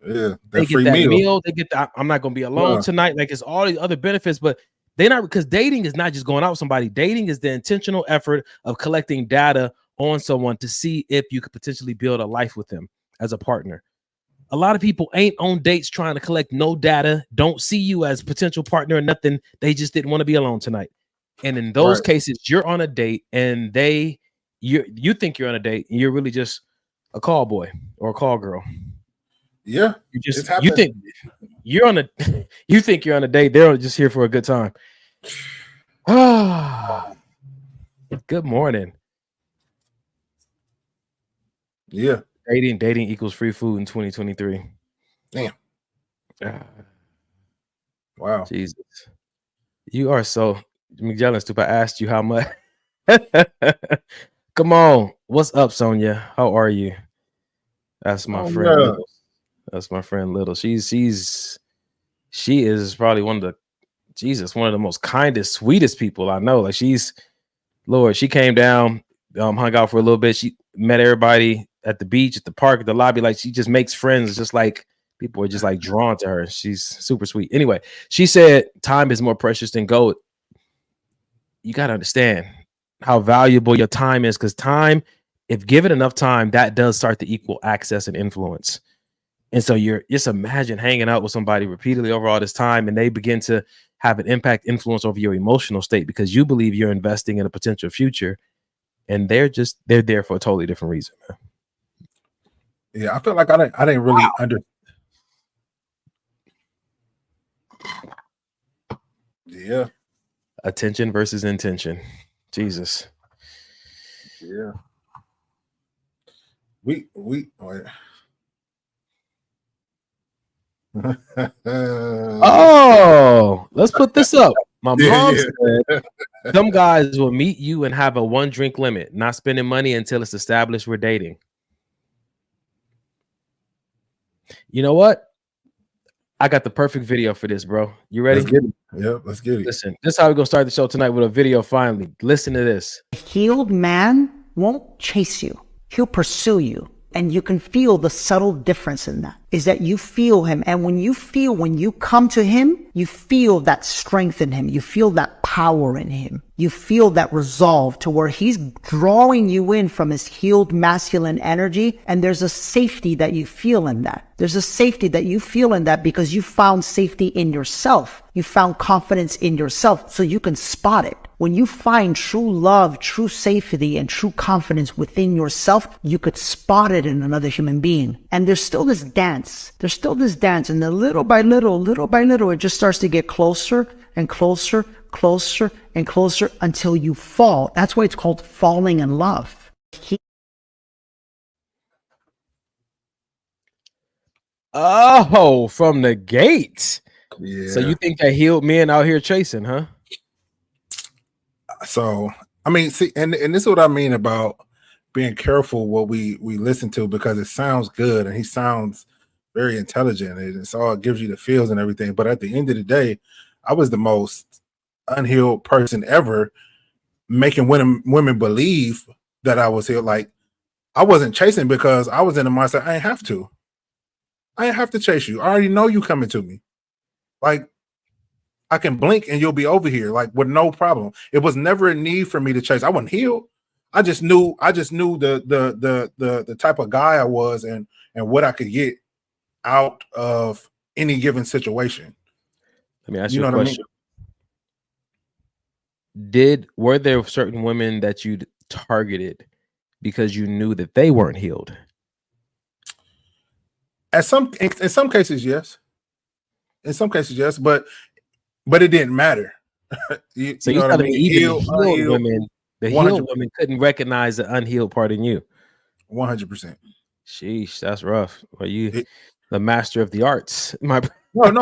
Yeah. They get that meal. They get that I'm not going to be alone tonight. Like it's all these other benefits, but they're not, because dating is not just going out with somebody. Dating is the intentional effort of collecting data on someone to see if you could potentially build a life with them as a partner. A lot of people ain't on dates trying to collect no data, don't see you as potential partner or nothing. They just didn't want to be alone tonight. And in those cases, you're on a date and you think you're on a date and you're really just a call boy or a call girl. Yeah. You think you're on a you think you're on a date, they're just here for a good time. Good morning. Yeah. Dating equals free food in 2023. Damn. Wow. Jesus. You are so McJellin stupid. I asked you how much. Come on. What's up, Sonia? How are you? That's my friend. Little. That's my friend Little. She is probably one of the most kindest, sweetest people I know. Like she came down, hung out for a little bit. She met everybody at the beach, at the park, at the lobby. Like she just makes friends. Just like people are just like drawn to her. She's super sweet. Anyway, she said time is more precious than gold. You got to understand how valuable your time is, because time, if given enough time, that does start to equal access and influence. And so you're just imagine hanging out with somebody repeatedly over all this time, and they begin to have an impact, influence over your emotional state because you believe you're investing in a potential future, and they're there for a totally different reason, man. Yeah, I feel like I didn't really understand. Yeah. Attention versus intention. Jesus. Yeah. Oh, let's put this up. My mom said some guys will meet you and have a 1 drink limit, not spending money until it's established we're dating. You know what? I got the perfect video for this, bro. You ready? Let's get it. Yeah, let's get it. Listen, this is how we're gonna start the show tonight with a video. Finally, listen to this. A healed man won't chase you. He'll pursue you. And you can feel the subtle difference in that, is that you feel him. And when you come to him, you feel that strength in him. You feel that power in him. You feel that resolve to where he's drawing you in from his healed masculine energy. And there's a safety that you feel in that. There's a safety that you feel in that because you found safety in yourself. You found confidence in yourself, so you can spot it. When you find true love, true safety, and true confidence within yourself, you could spot it in another human being. And there's still this dance. And then little by little, it just starts to get closer and closer, closer and closer until you fall. That's why it's called falling in love. Oh, from the gate. Yeah. So you think that healed men out here chasing, huh? So I mean, see, and this is what I mean about being careful what we listen to, because it sounds good and he sounds very intelligent and it's all, it gives you the feels and everything. But at the end of the day, I was the most unhealed person ever, making women believe that I was healed. Like, I wasn't chasing because I was in the mindset I ain't have to chase you. I already know you coming to me. Like, I can blink and you'll be over here, like, with no problem. It was never a need for me to chase. I wasn't healed. I just knew the type of guy I was and what I could get out of any given situation. Let me ask you a know what I question. Were there certain women that you targeted because you knew that they weren't healed? In some cases, yes. In some cases, yes, but it didn't matter. you know what I mean? Even the healed women couldn't recognize the unhealed part in you. 100%. Sheesh, that's rough. Well, the master of the arts. No, but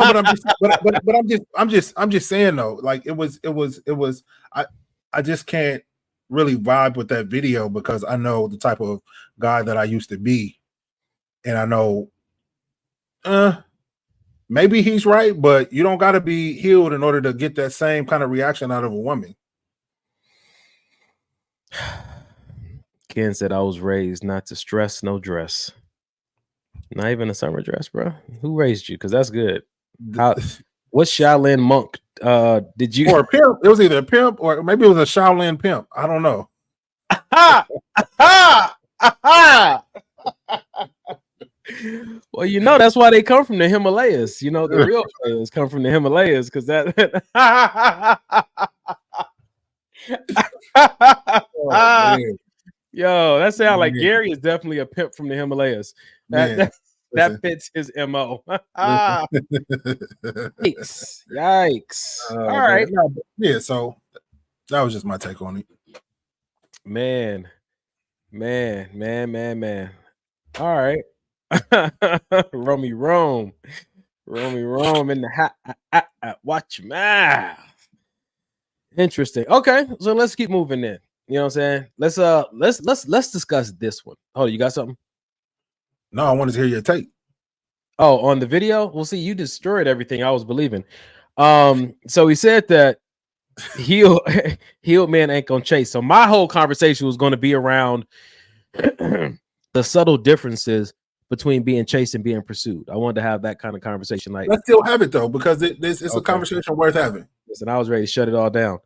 I'm just saying though, like it was I just can't really vibe with that video because I know the type of guy that I used to be, and I know maybe he's right, but you don't got to be healed in order to get that same kind of reaction out of a woman. Ken said, I was raised not to stress, no dress. Not even a summer dress, bro. Who raised you? Because that's good. What Shaolin monk did you? Or a pimp. It was either a pimp or maybe it was a Shaolin pimp. I don't know. Well, you know, that's why they come from the Himalayas. You know, the real players come from the Himalayas because that. Yo, that sounds like Gary is definitely a pimp from the Himalayas. That fits his MO. Yikes. All right. Yeah, so that was just my take on it. Man. All right. Romy Rome in the hat. Watch your mouth. Interesting. Okay, so let's keep moving then. You know what I'm saying? Let's discuss this one. Oh, you got something? No, I wanted to hear your take. Oh, on the video? Well, see, you destroyed everything I was believing. So he said that healed man ain't gonna chase. So my whole conversation was going to be around the subtle differences between being chased and being pursued. I wanted to have that kind of conversation. Like, let's still have it though, because it's a conversation worth having. Listen, I was ready to shut it all down.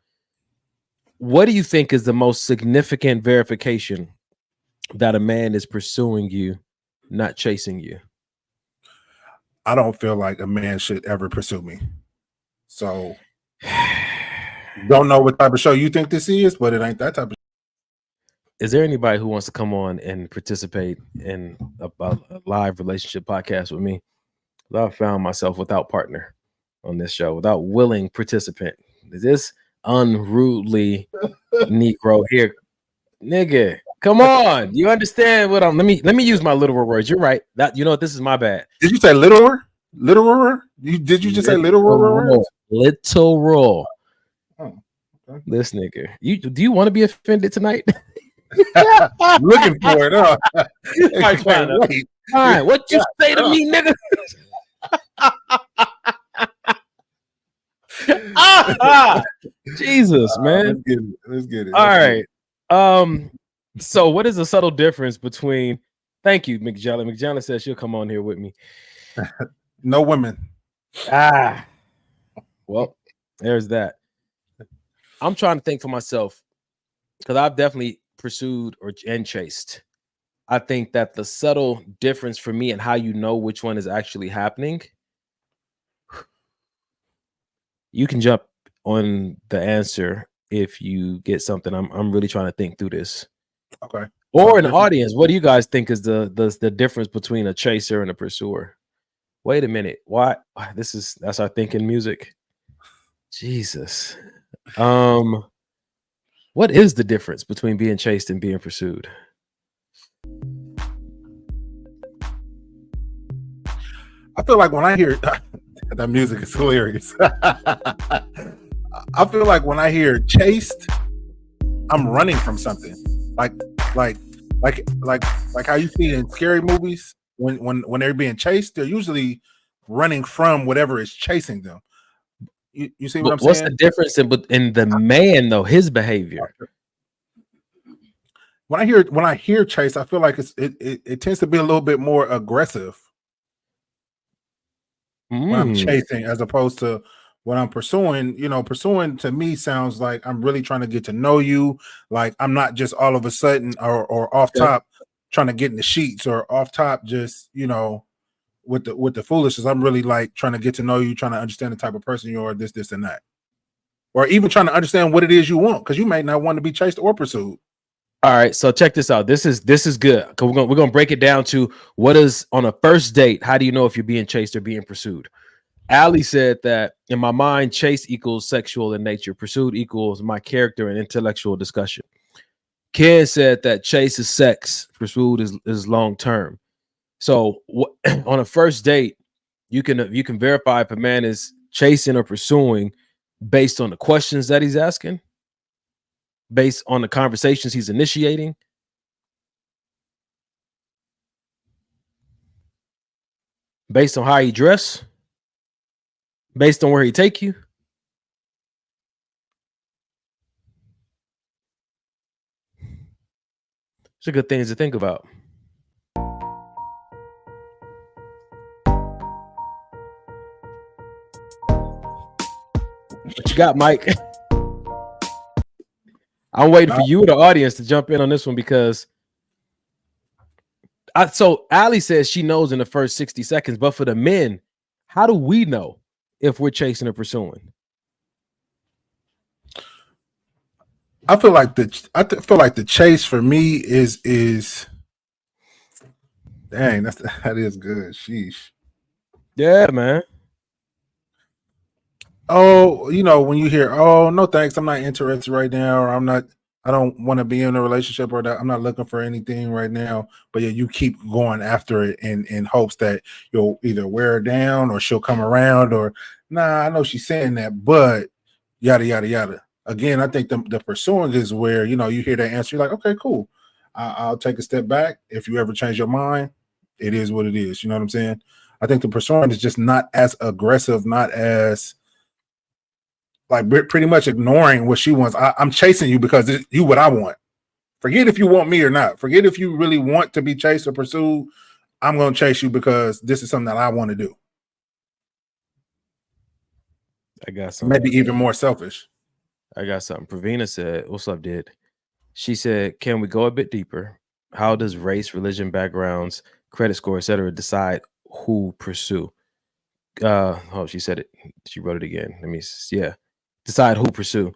What do you think is the most significant verification that a man is pursuing you, not chasing you? I don't feel like a man should ever pursue me. So don't know what type of show you think this is, but it ain't that type of show. Is there anybody who wants to come on and participate in a live relationship podcast with me? I found myself without partner on this show, without willing participant. Is this unruly Negro here? Nigga, come on. You understand what I'm let me use my literal words. You're right. That you know what, this is my bad. Did you say literal? Literal? Did you just say literal? Literal. Oh, okay. This nigga. Do you want to be offended tonight? Looking for it, huh? All right, what you say to me, nigga? Jesus, man. Let's get it. All right. So what is the subtle difference between thank you, McJellen. McJellen says she'll come on here with me. No women. Well, there's that. I'm trying to think for myself because I've definitely pursued and chased. I think that the subtle difference for me and how you know which one is actually happening. You can jump on the answer if you get something. I'm really trying to think through this. Okay. Or an audience, what do you guys think is the difference between a chaser and a pursuer? Wait a minute. Why? That's our thinking music. Jesus. What is the difference between being chased and being pursued? I feel like when I hear That music is hilarious. I feel like when I hear chased, I'm running from something. Like how you see in scary movies when they're being chased, they're usually running from whatever is chasing them. You see what I'm What's saying? the difference in the man though, his behavior? When I hear chase, I feel like it tends to be a little bit more aggressive when I'm chasing as opposed to when I'm pursuing. You know, pursuing to me sounds like I'm really trying to get to know you. Like I'm not just all of a sudden or off top trying to get in the sheets or off top just, you know, with the foolishness. I'm really like trying to get to know you, trying to understand the type of person you are, this and that. Or even trying to understand what it is you want, because you may not want to be chased or pursued. All right, so check this out. This is good. We're gonna break it down to what is on a first date. How do you know if you're being chased or being pursued? Ali said that in my mind, chase equals sexual in nature, pursued equals my character and intellectual discussion. Ken said that chase is sex, pursued is long term. So on a first date, you can verify if a man is chasing or pursuing based on the questions that he's asking, based on the conversations he's initiating, based on how he dress, based on where he take you. It's a good things to think about. What you got, Mike? I'm waiting for you, the audience, to jump in on this one because so Ali says she knows in the first 60 seconds, but for the men, how do we know if we're chasing or pursuing? I feel like the chase for me is dang, that is good. Sheesh. Yeah, man. Oh, you know, when you hear, oh, no thanks, I'm not interested right now, or I don't want to be in a relationship, or that I'm not looking for anything right now, but yeah, you keep going after it in hopes that you'll either wear her down or she'll come around, or nah, I know she's saying that, but yada yada yada. Again, I think the pursuing is where, you know, you hear that answer, you're like, okay, cool. I'll take a step back. If you ever change your mind, it is what it is. You know what I'm saying? I think the pursuing is just not as aggressive, not as like pretty much ignoring what she wants. I'm chasing you because you what I want. Forget if you want me or not. Forget if you really want to be chased or pursued. I'm going to chase you because this is something that I want to do. I got something. Maybe even more selfish. I got something. Pravina said, what's up, dude? She said, can we go a bit deeper? How does race, religion, backgrounds, credit score, etc. decide who pursue? Oh, she said it. She wrote it again. Let me, yeah. Decide who pursue.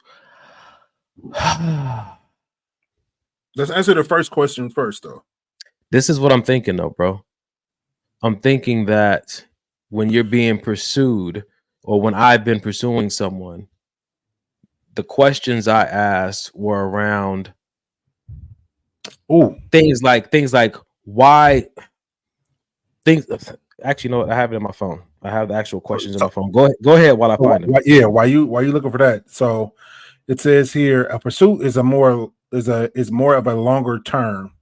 Let's answer the first question first, though. This is what I'm thinking, though, bro. I'm thinking that when you're being pursued, or when I've been pursuing someone, the questions I asked were around things like why things. Actually, no, I have it in my phone. I have the actual questions in my phone. Go ahead while I find them. Yeah, why you looking for that? So it says here, a pursuit is more of a longer term.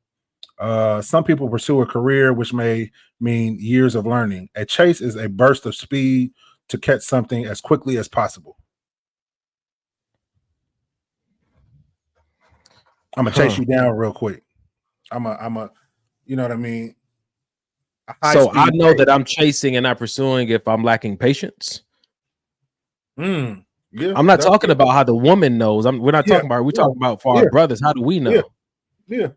Some people pursue a career, which may mean years of learning. A chase is a burst of speed to catch something as quickly as possible. I'm gonna chase you down real quick. I'm a, you know what I mean? So I know that I'm chasing and not pursuing if I'm lacking patience. Yeah, I'm not talking about how the woman knows. We're not talking about her. We're talking about for our brothers. How do we know? Yeah.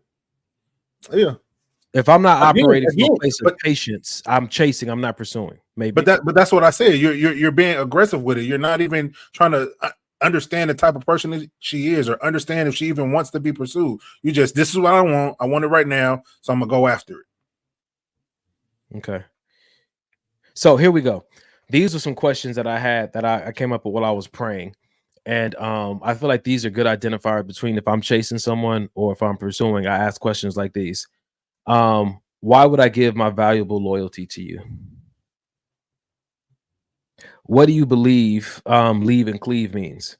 If I'm not operating from a place of patience, I'm chasing. I'm not pursuing. Maybe. But that's what I said. You're being aggressive with it. You're not even trying to understand the type of person that she is, or understand if she even wants to be pursued. You just, this is what I want. I want it right now, so I'm gonna go after it. Okay. So here we go. These are some questions that I had that I came up with while I was praying. And I feel like these are good identifiers between if I'm chasing someone or if I'm pursuing. I ask questions like these. Why would I give my valuable loyalty to you? what do you believe leave and cleave means?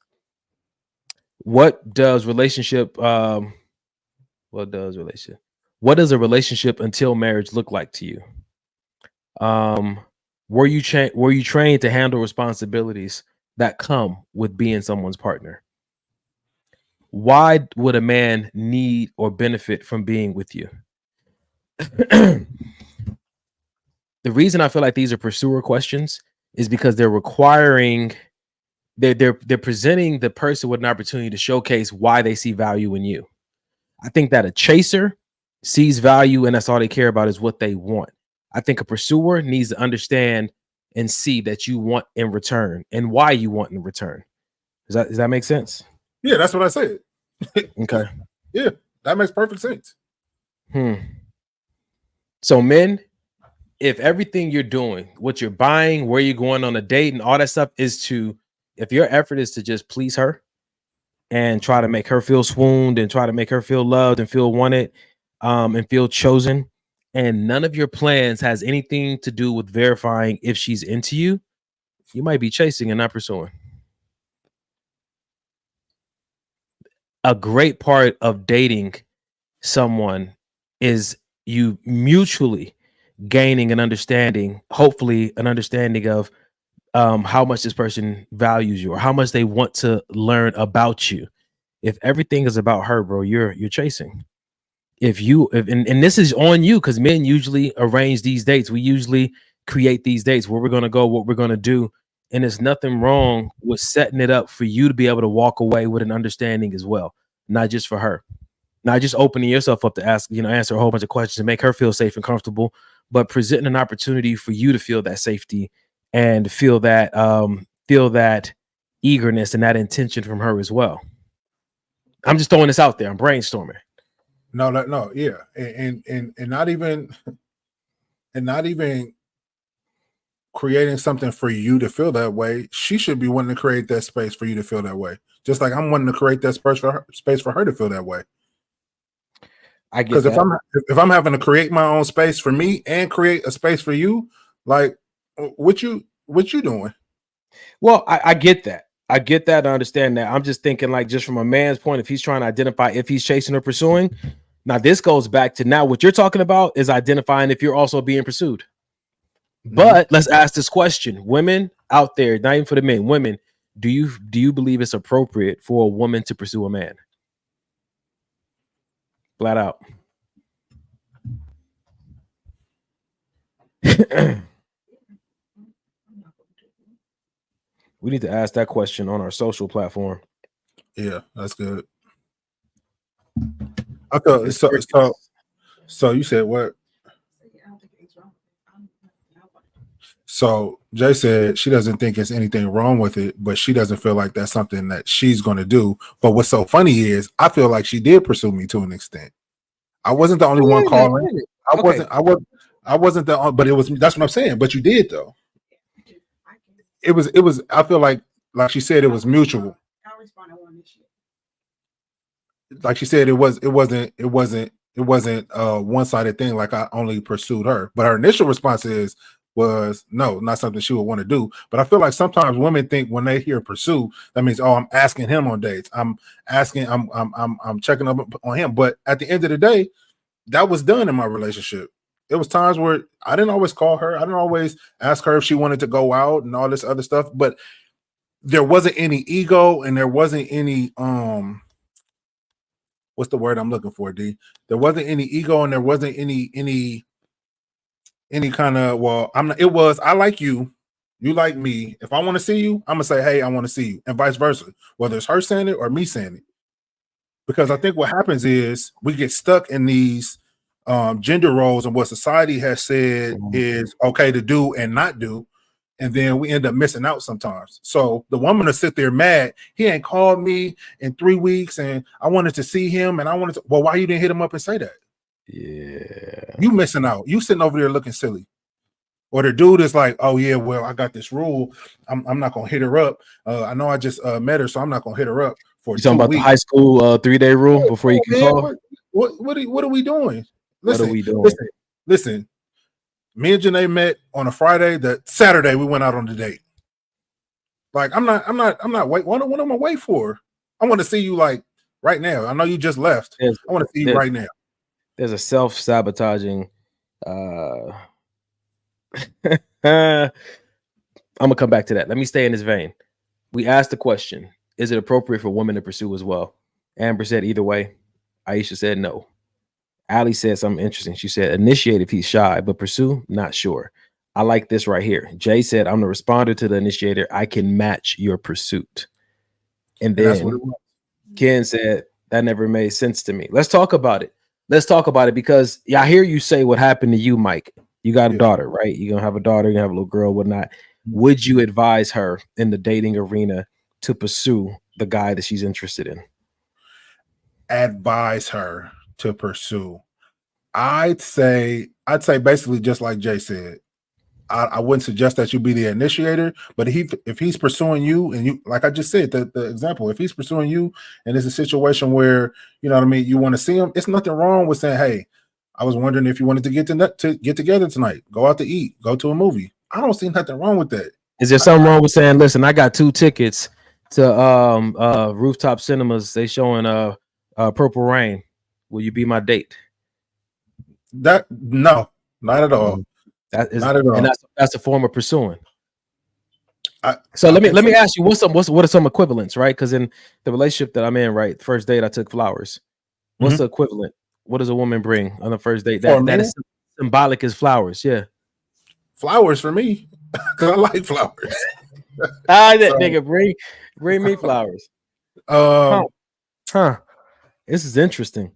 What does relationship what does a relationship until marriage look like to you? Were you trained to handle responsibilities that come with being someone's partner? Why would a man need or benefit from being with you? The reason I feel like these are pursuer questions is because they're requiring they're presenting the person with an opportunity to showcase why they see value in you. I think that a chaser sees value and that's all they care about is what they want. I think a pursuer needs to understand and see that you want in return and why you want in return. Does that make sense? Yeah, that's what I said. Okay. Yeah, that makes perfect sense. So men, if everything you're doing, what you're buying, where you're going on a date and all that stuff if your effort is to just please her and try to make her feel swooned and try to make her feel loved and feel wanted and feel chosen, and none of your plans has anything to do with verifying if she's into you, you might be chasing and not pursuing. A great part of dating someone is you mutually gaining an understanding, hopefully an understanding of how much this person values you or how much they want to learn about you. If everything is about her, bro, you're chasing. And this is on you, because men usually arrange these dates. We usually create these dates where we're going to go, what we're going to do. And there's nothing wrong with setting it up for you to be able to walk away with an understanding as well, not just for her. Not just opening yourself up to answer a whole bunch of questions and make her feel safe and comfortable, but presenting an opportunity for you to feel that safety and feel that eagerness and that intention from her as well. I'm just throwing this out there. I'm brainstorming. No, yeah, and not even creating something for you to feel that way. She should be wanting to create that space for you to feel that way, just like I'm wanting to create that space for her to feel that way. I get because that. if I'm having to create my own space for me and create a space for you, like what you doing? Well, I get that. I get that. I understand that. I'm just thinking, like, just from a man's point, if he's trying to identify if he's chasing or pursuing. Now, this goes back to now what you're talking about is identifying if you're also being pursued. But let's ask this question. Women out there, not even for the men, women, do you believe it's appropriate for a woman to pursue a man? Flat out. We need to ask that question on our social platform. Yeah, that's good. Okay, so you said what? So Jay said she doesn't think there's anything wrong with it, but she doesn't feel like that's something that she's going to do. But what's so funny is I feel like she did pursue me to an extent. I wasn't the only one calling. I wasn't the, but that's what I'm saying. But you did though. It was. I feel like she said, it was mutual. Like she said, it wasn't a one-sided thing. Like I only pursued her, but her initial response was no, not something she would want to do. But I feel like sometimes women think when they hear pursue, that means, oh, I'm asking him on dates. I'm checking up on him. But at the end of the day, that was done in my relationship. It was times where I didn't always call her. I didn't always ask her if she wanted to go out and all this other stuff. But there wasn't any ego and there wasn't any what's the word I'm looking for, D? There wasn't any ego and there wasn't any kind of, well, I like you, you like me. If I want to see you, I'm gonna say, hey, I want to see you, and vice versa, whether it's her saying it or me saying it. Because I think what happens is we get stuck in these gender roles and what society has said is okay to do and not do, and then we end up missing out sometimes. So the woman will sit there mad, he ain't called me in 3 weeks and I wanted to see him and I wanted to, well, why you didn't hit him up and say that? Yeah, you missing out. You sitting over there looking silly. Or the dude is like, oh yeah, well, I got this rule. I'm not gonna hit her up. I know I just met her, so I'm not gonna hit her up for. You talking about weeks. The high school 3-day rule before you can call? What are we doing? Listen. Me and Janae met on a Friday. That Saturday we went out on the date. Like I'm not wait. What am I wait for? I want to see you like right now. I know you just left. I want to see you right now. There's a self-sabotaging I'm gonna come back to that. Let me stay in this vein. We asked the question, is it appropriate for women to pursue as well? Amber said either way. Aisha said no. Ali said something interesting. She said initiate if he's shy, but pursue, not sure. I like this right here. Jay said, I'm the responder to the initiator. I can match your pursuit. And then that's what it was. Ken said, that never made sense to me. Let's talk about it. Let's talk about it because I hear you say what happened to you, Mike. You got a daughter, right? You're going to have a daughter, you have a little girl, whatnot. Would you advise her in the dating arena to pursue the guy that she's interested in? Advise her to pursue. I'd say basically just like Jay said, I wouldn't suggest that you be the initiator, but if he's pursuing you and you, like I just said, the example, if he's pursuing you and it's a situation where, you know what I mean, you want to see him, it's nothing wrong with saying, hey, I was wondering if you wanted to get together tonight, go out to eat, go to a movie. I don't see nothing wrong with that. Is there something wrong with saying, listen, I got 2 tickets to Rooftop Cinemas. They showing Purple Rain. Will you be my date? No, not at all. That is not at all. And that's a form of pursuing. So let me ask you, what are some equivalents, right? Because in the relationship that I'm in, right, the first date I took flowers. What's the equivalent? What does a woman bring on the first date that is symbolic as flowers? Yeah, flowers for me, because I like flowers. Nigga, bring me flowers. This is interesting.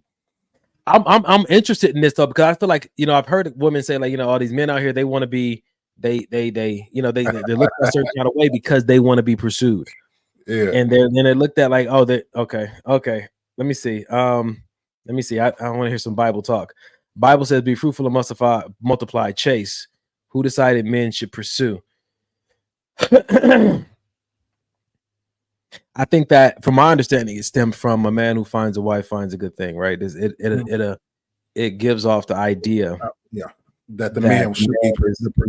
I'm interested in this though, because I feel like, you know, I've heard women say, like, you know, all these men out here, they want to be, they you know, they look a certain kind of way because they want to be pursued. Yeah. And then they looked at like, oh, they okay. Let me see. I want to hear some Bible talk. Bible says, be fruitful and multiply, chase. Who decided men should pursue? I think that, from my understanding, it stemmed from a man who finds a wife finds a good thing, right? It gives off the idea, that the man should be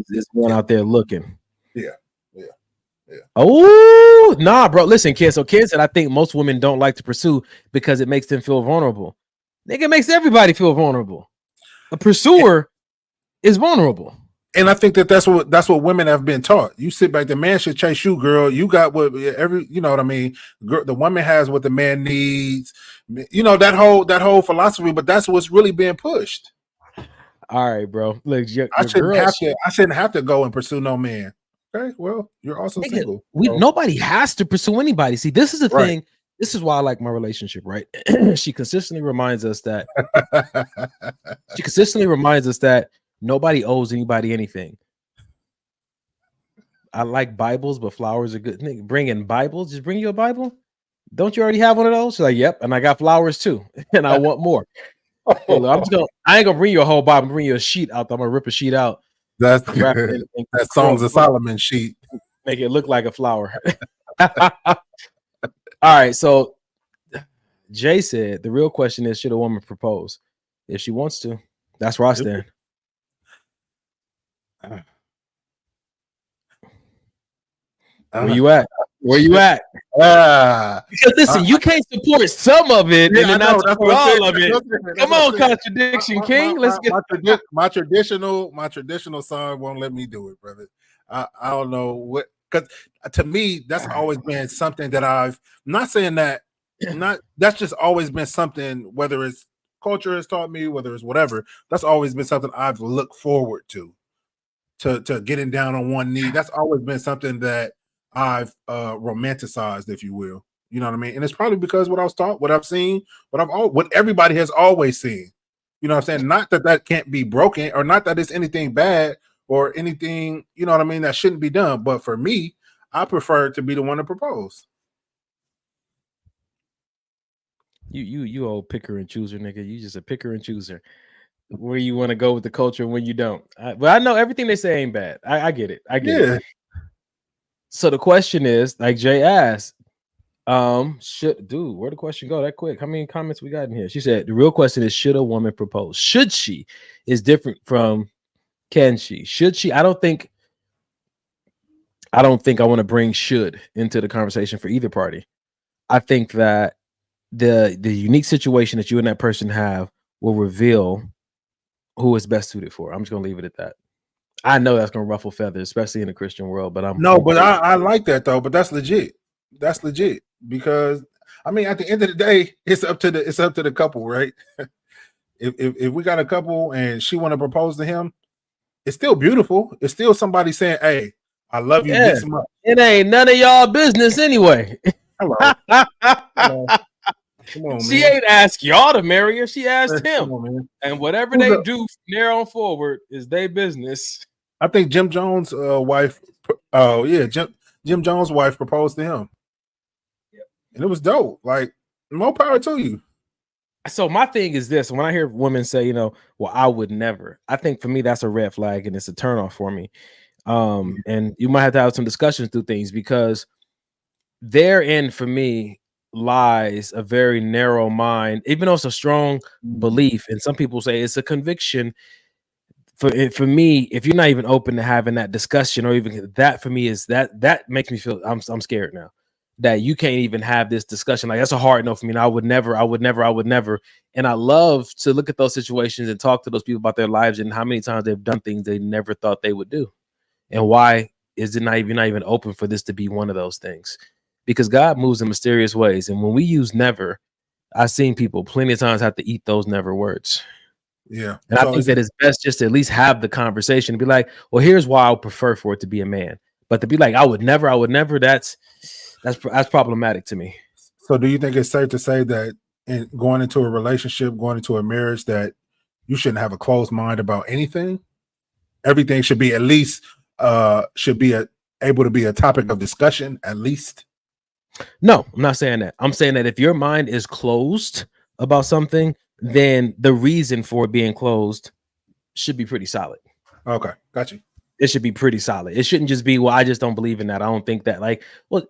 this one out there looking. Yeah. Oh, nah, bro. Listen, kid. So kid said, I think most women don't like to pursue because it makes them feel vulnerable. Nigga, makes everybody feel vulnerable. A pursuer is vulnerable. And I think that's what women have been taught. You sit back, the man should chase you, girl. You got what you know what I mean? Girl, the woman has what the man needs. You know, that whole philosophy, but that's what's really being pushed. All right, bro. Look, I shouldn't have to go and pursue no man. Okay, well, you're also single. Nobody has to pursue anybody. See, this is the thing. This is why I like my relationship, right? She consistently reminds us that nobody owes anybody anything. I like Bibles, but flowers are good. Nigga, bring in Bibles. Just bring you a Bible. Don't you already have one of those? She's like, yep. And I got flowers too. And I want more. I ain't gonna bring you a whole Bible. I'm gonna bring you a sheet out. I'm gonna rip a sheet out. That's that Songs of Solomon sheet. Make it look like a flower. All right. So Jay said the real question is, should a woman propose? If she wants to. That's where I stand. Where you at? Because listen, you can't support some of it and then not support all of it. Come on, contradiction king. Let's get my traditional son won't let me do it, brother. I don't know what, because to me that's always been something that I've not saying that that's just always been something, whether it's culture has taught me, whether it's whatever, that's always been something I've looked forward to getting down on one knee. That's always been something that I've romanticized, if you will. You know what I mean? And it's probably because what I was taught, what I've seen, what everybody has always seen. You know what I'm saying? Not that can't be broken, or not that it's anything bad or anything, you know what I mean, that shouldn't be done. But for me, I prefer to be the one to propose. You old picker and chooser, nigga. You just a picker and chooser. Where you want to go with the culture and when you don't. But I know everything they say ain't bad. I get it. I get it. So the question is, like Jay asked, where'd the question go that quick? How many comments we got in here? She said the real question is, should a woman propose? Should she is different from can she? Should she? I don't think I don't think I want to bring should into the conversation for either party. I think that the unique situation that you and that person have will reveal who is best suited for. I'm just gonna leave it at that. I know that's gonna ruffle feathers, especially in the Christian world, but I like that though. But that's legit. That's legit because I mean, at the end of the day, it's up to the couple, right? if we got a couple and she want to propose to him, it's still beautiful. It's still somebody saying, "Hey, I love you this much." It ain't none of y'all business anyway. Hello. Hello. Come on, She man. ain't asked y'all to marry her. She asked him. Come on, man. And whatever they do from there on forward is their business. I think Jim Jones' wife. Oh yeah, Jim Jones' wife proposed to him, and it was dope. Like, more power to you. So my thing is this: when I hear women say, well, I would never. I think for me that's a red flag and it's a turnoff for me. And you might have to have some discussions through things because therein for me lies a very narrow mind, even though it's a strong belief, and some people say it's a conviction. For me, if you're not even open to having that discussion, or even that, for me is that makes me feel I'm scared now that you can't even have this discussion. Like, that's a hard no for me. And I would never. And I love to look at those situations and talk to those people about their lives and how many times they've done things they never thought they would do, and why is it not even open for this to be one of those things? Because God moves in mysterious ways, and when we use never, I've seen people plenty of times have to eat those never words. Yeah. And I think that it's best just to at least have the conversation and be like, well, here's why I would prefer for it to be a man. But to be like, I would never, that's problematic to me. So do you think it's safe to say that in going into a relationship, going into a marriage, that you shouldn't have a closed mind about anything? Everything should be at least able to be a topic of discussion, at least? No, I'm not saying that. I'm saying that if your mind is closed about something, then the reason for it being closed should be pretty solid. Okay, got you. It should be pretty solid. It shouldn't just be, well, I just don't believe in that. I don't think that. Like, well,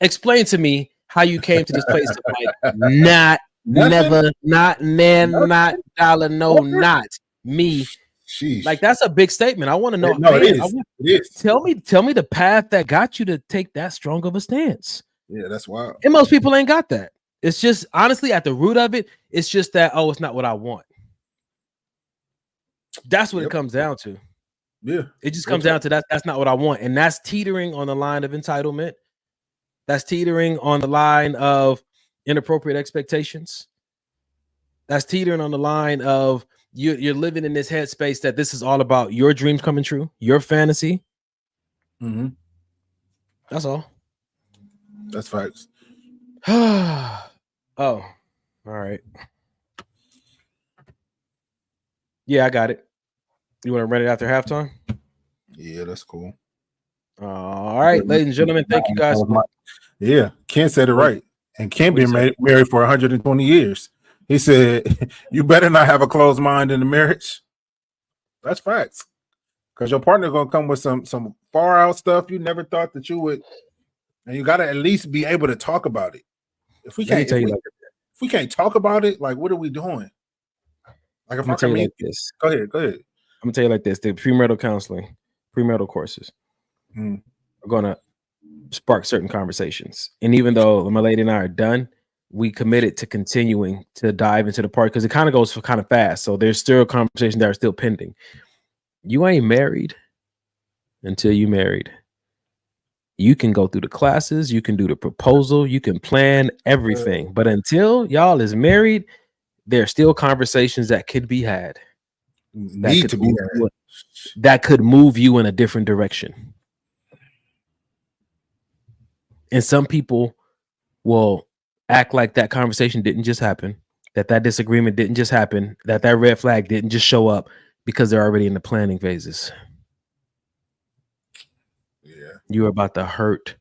explain to me how you came to this place of like, not, never, not, man, not, dollar, no, not me. Sheesh. Like, that's a big statement. I want to know. No, man, it is. Tell me the path that got you to take that strong of a stance. Yeah, that's wild. And most people ain't got that. It's just, honestly, at the root of it, it's just that, oh, it's not what I want. That's what it comes down to. Yeah. It just comes down to that's not what I want. And that's teetering on the line of entitlement. That's teetering on the line of inappropriate expectations. That's teetering on the line of you're living in this headspace that this is all about your dreams coming true, your fantasy. Mm-hmm. That's all. That's facts. Oh, all right. Yeah, I got it. You want to run it after halftime? Yeah, that's cool. All right, ladies and gentlemen, thank you guys. Yeah, Ken said it right. And Ken been married for 120 years. He said, you better not have a closed mind in the marriage. That's facts. Because your partner going to come with some far out stuff you never thought that you would. And you got to at least be able to talk about it. If we can't talk about it, like, what are we doing? Like, if I tell you like this. Go ahead. I'm going to tell you like this. The premarital counseling, premarital courses are going to spark certain conversations. And even though my lady and I are done, we committed to continuing to dive into the part because it kind of goes for kind of fast. So there's still conversations that are still pending. You ain't married until you married. You can go through the classes, you can do the proposal, you can plan everything. But until y'all is married, there are still conversations that could be had. That could move you in a different direction. And some people will act like that conversation didn't just happen, that disagreement didn't just happen, that red flag didn't just show up because they're already in the planning phases. Yeah. You're about to hurt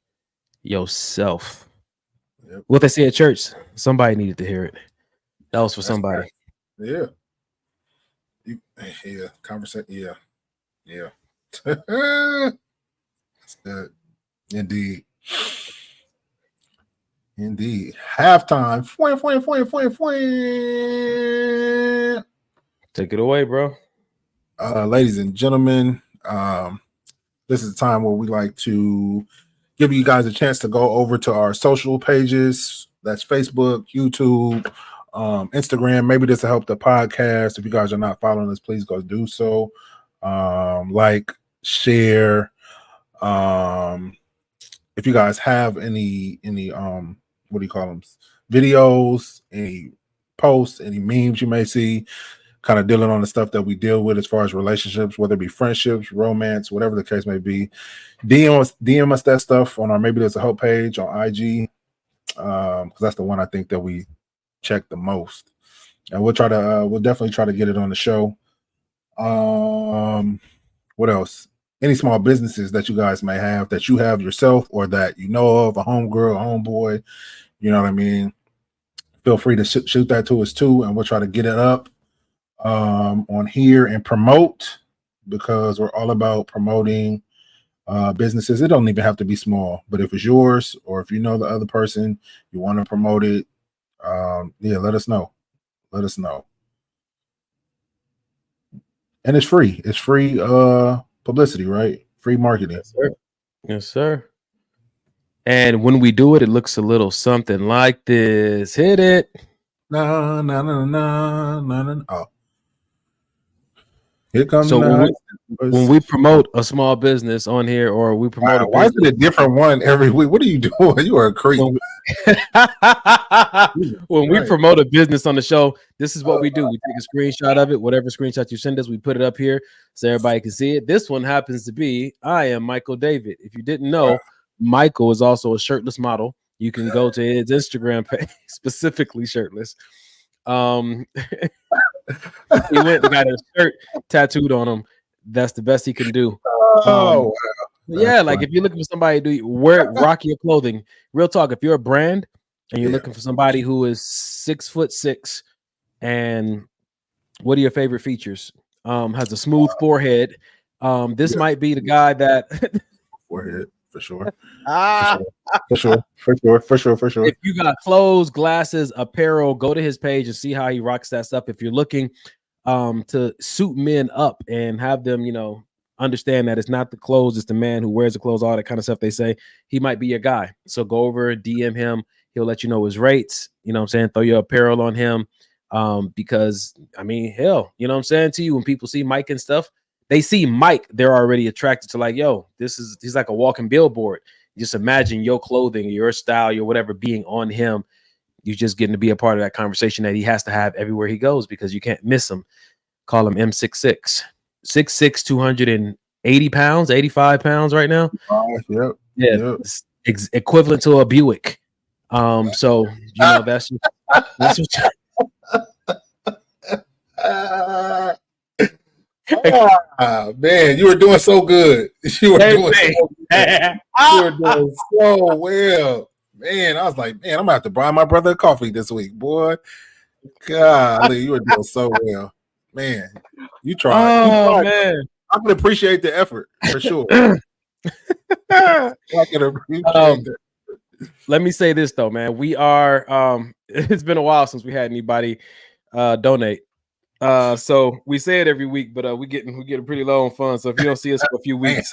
yourself. Yep. What they say at church, somebody needed to hear it. That was for somebody. Right. Yeah. Conversation. Yeah. That's good. Indeed. Halftime. Take it away, bro. Ladies and gentlemen, this is the time where we like to give you guys a chance to go over to our social pages. That's Facebook, YouTube, Instagram. Maybe this will help the podcast. If you guys are not following us, please go do so. Like, share. If you guys have any what do you call them? Videos, any posts, any memes you may see, kind of dealing on the stuff that we deal with as far as relationships, whether it be friendships, romance, whatever the case may be. DM us that stuff on our Maybe There's a Hope page on IG, because that's the one I think that we check the most, and we'll definitely try to get it on the show. What else? Any small businesses that you guys may have, that you have yourself or that you know of, a homegirl, a homeboy, you know what I mean? Feel free to shoot that to us too, and we'll try to get it up on here and promote, because we're all about promoting businesses. It don't even have to be small, but if it's yours or if you know the other person, you want to promote it, let us know. And it's free. It's free publicity, right? Free marketing. Yes, sir. Yes, sir. And when we do it, it looks a little something like this. Hit it. No. Oh. Here comes So when we promote a small business on here, or we promote why is it a different one every week? What are you doing? You are a creep. When we promote a business on the show, this is what we do. We take a screenshot of it, whatever screenshot you send us, we put it up here so everybody can see it. This one happens to be, I am Michael David. If you didn't know, Michael is also a shirtless model. You can go to his Instagram page, specifically shirtless. He went and got a shirt tattooed on him. That's the best he can do. Yeah, like if you're looking for somebody to wear rockier clothing, real talk, if you're a brand and you're looking for somebody who is 6'6", and what are your favorite features? Has a smooth forehead. This might be the guy that forehead for sure. For sure. If you got clothes, glasses, apparel, go to his page and see how he rocks that stuff. If you're looking to suit men up and have them, understand that it's not the clothes, it's the man who wears the clothes, all that kind of stuff they say, he might be your guy. So go over, DM him. He'll let you know his rates. You know what I'm saying? Throw your apparel on him. Because I mean, hell, you know what I'm saying to you, when people see Mike and stuff, they see Mike, they're already attracted to, like, yo, he's like a walking billboard. Just imagine your clothing, your style, your whatever being on him. You're just getting to be a part of that conversation that he has to have everywhere he goes, because you can't miss him. Call him M66. 6'6", 280 pounds, 85 pounds right now. Yep. Equivalent to a Buick. So that's what man, you were doing so good. You were doing so well. Man, I was like, man, I'm gonna have to buy my brother a coffee this week, boy. Golly, you were doing so well. Man, you tried. Man. I can appreciate the effort for sure. I can appreciate that. Let me say this though, man. We are it's been a while since we had anybody donate. So we say it every week, but we getting pretty low on funds. So if you don't see us for a few weeks,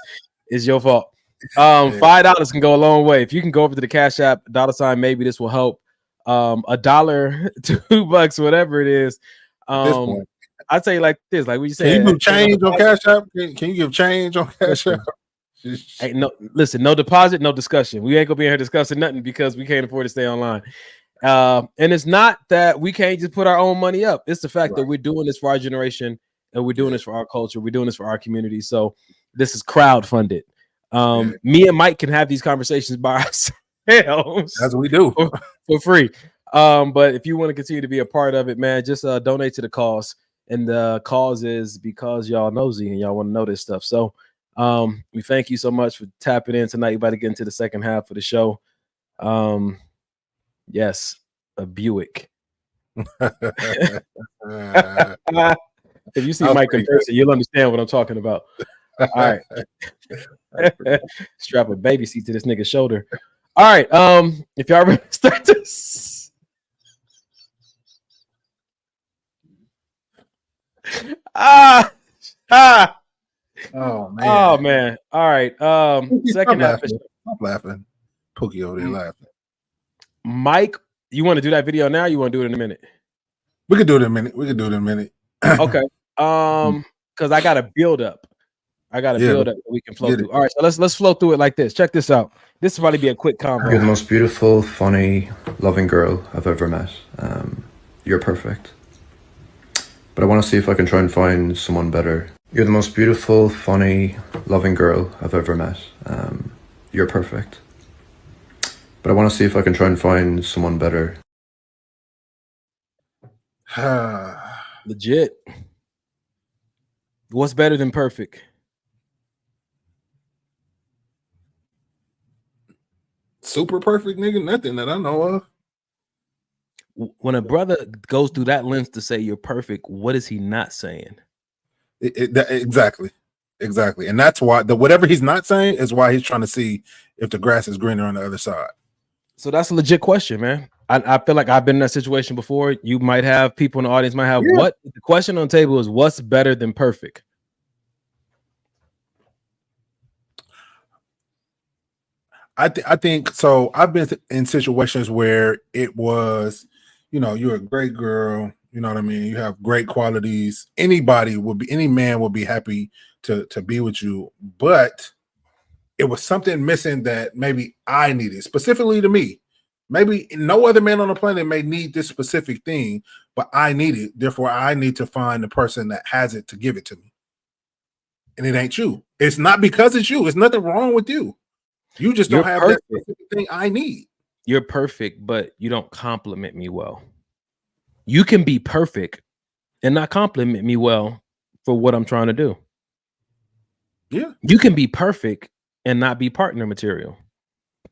it's your fault. $5 can go a long way. If you can go over to the Cash App, $ maybe this will help. $1, $2, whatever it is. I tell you like this, like we say, can you give change on Cash App? Can you give change on Cash App? Hey, no, listen, no deposit, no discussion. We ain't gonna be in here discussing nothing because we can't afford to stay online. And it's not that we can't just put our own money up. It's the fact that we're doing this for our generation, and we're doing this for our culture. We're doing this for our community. So this is crowd funded. Me and Mike can have these conversations by ourselves. As we do for free. But if you want to continue to be a part of it, man, just donate to the cause. And the cause is because y'all nosy and y'all want to know this stuff. So we thank you so much for tapping in tonight. You're about to get into the second half of the show. Yes, a Buick. If you see Mike in person, you'll understand what I'm talking about. All right. Strap a baby seat to this nigga's shoulder. All right. If y'all ready to start this. Oh man. Oh man. All right. Second half. Stop laughing. Pookie over there laughing. Mike, you want to do that video now? Or you want to do it in a minute? We could do it in a minute. Okay. Because I got to build up. Build up. We can flow through. All right. So let's flow through it like this. Check this out. This will probably be a quick convo. You're the most beautiful, funny, loving girl I've ever met. You're perfect. But I want to see if I can try and find someone better. You're the most beautiful, funny, loving girl I've ever met. You're perfect. But I want to see if I can try and find someone better. Legit. What's better than perfect? Super perfect, nigga. Nothing that I know of. When a brother goes through that lens to say you're perfect, what is he not saying? Exactly. And that's why whatever he's not saying is why he's trying to see if the grass is greener on the other side. So that's a legit question, man. I feel like I've been in that situation before. You might have people in the audience might have what the question on the table is, what's better than perfect? I think so. I've been in situations where it was, you're a great girl. You know what I mean? You have great qualities. Any man would be happy to be with you, but it was something missing that maybe I needed, specifically to me. Maybe no other man on the planet may need this specific thing, but I need it. Therefore, I need to find the person that has it to give it to me. And it ain't you. It's not because it's you. It's nothing wrong with you. You just don't have that specific thing I need. You're perfect, but you don't compliment me well. You can be perfect and not compliment me well for what I'm trying to do. Yeah. You can be perfect and not be partner material.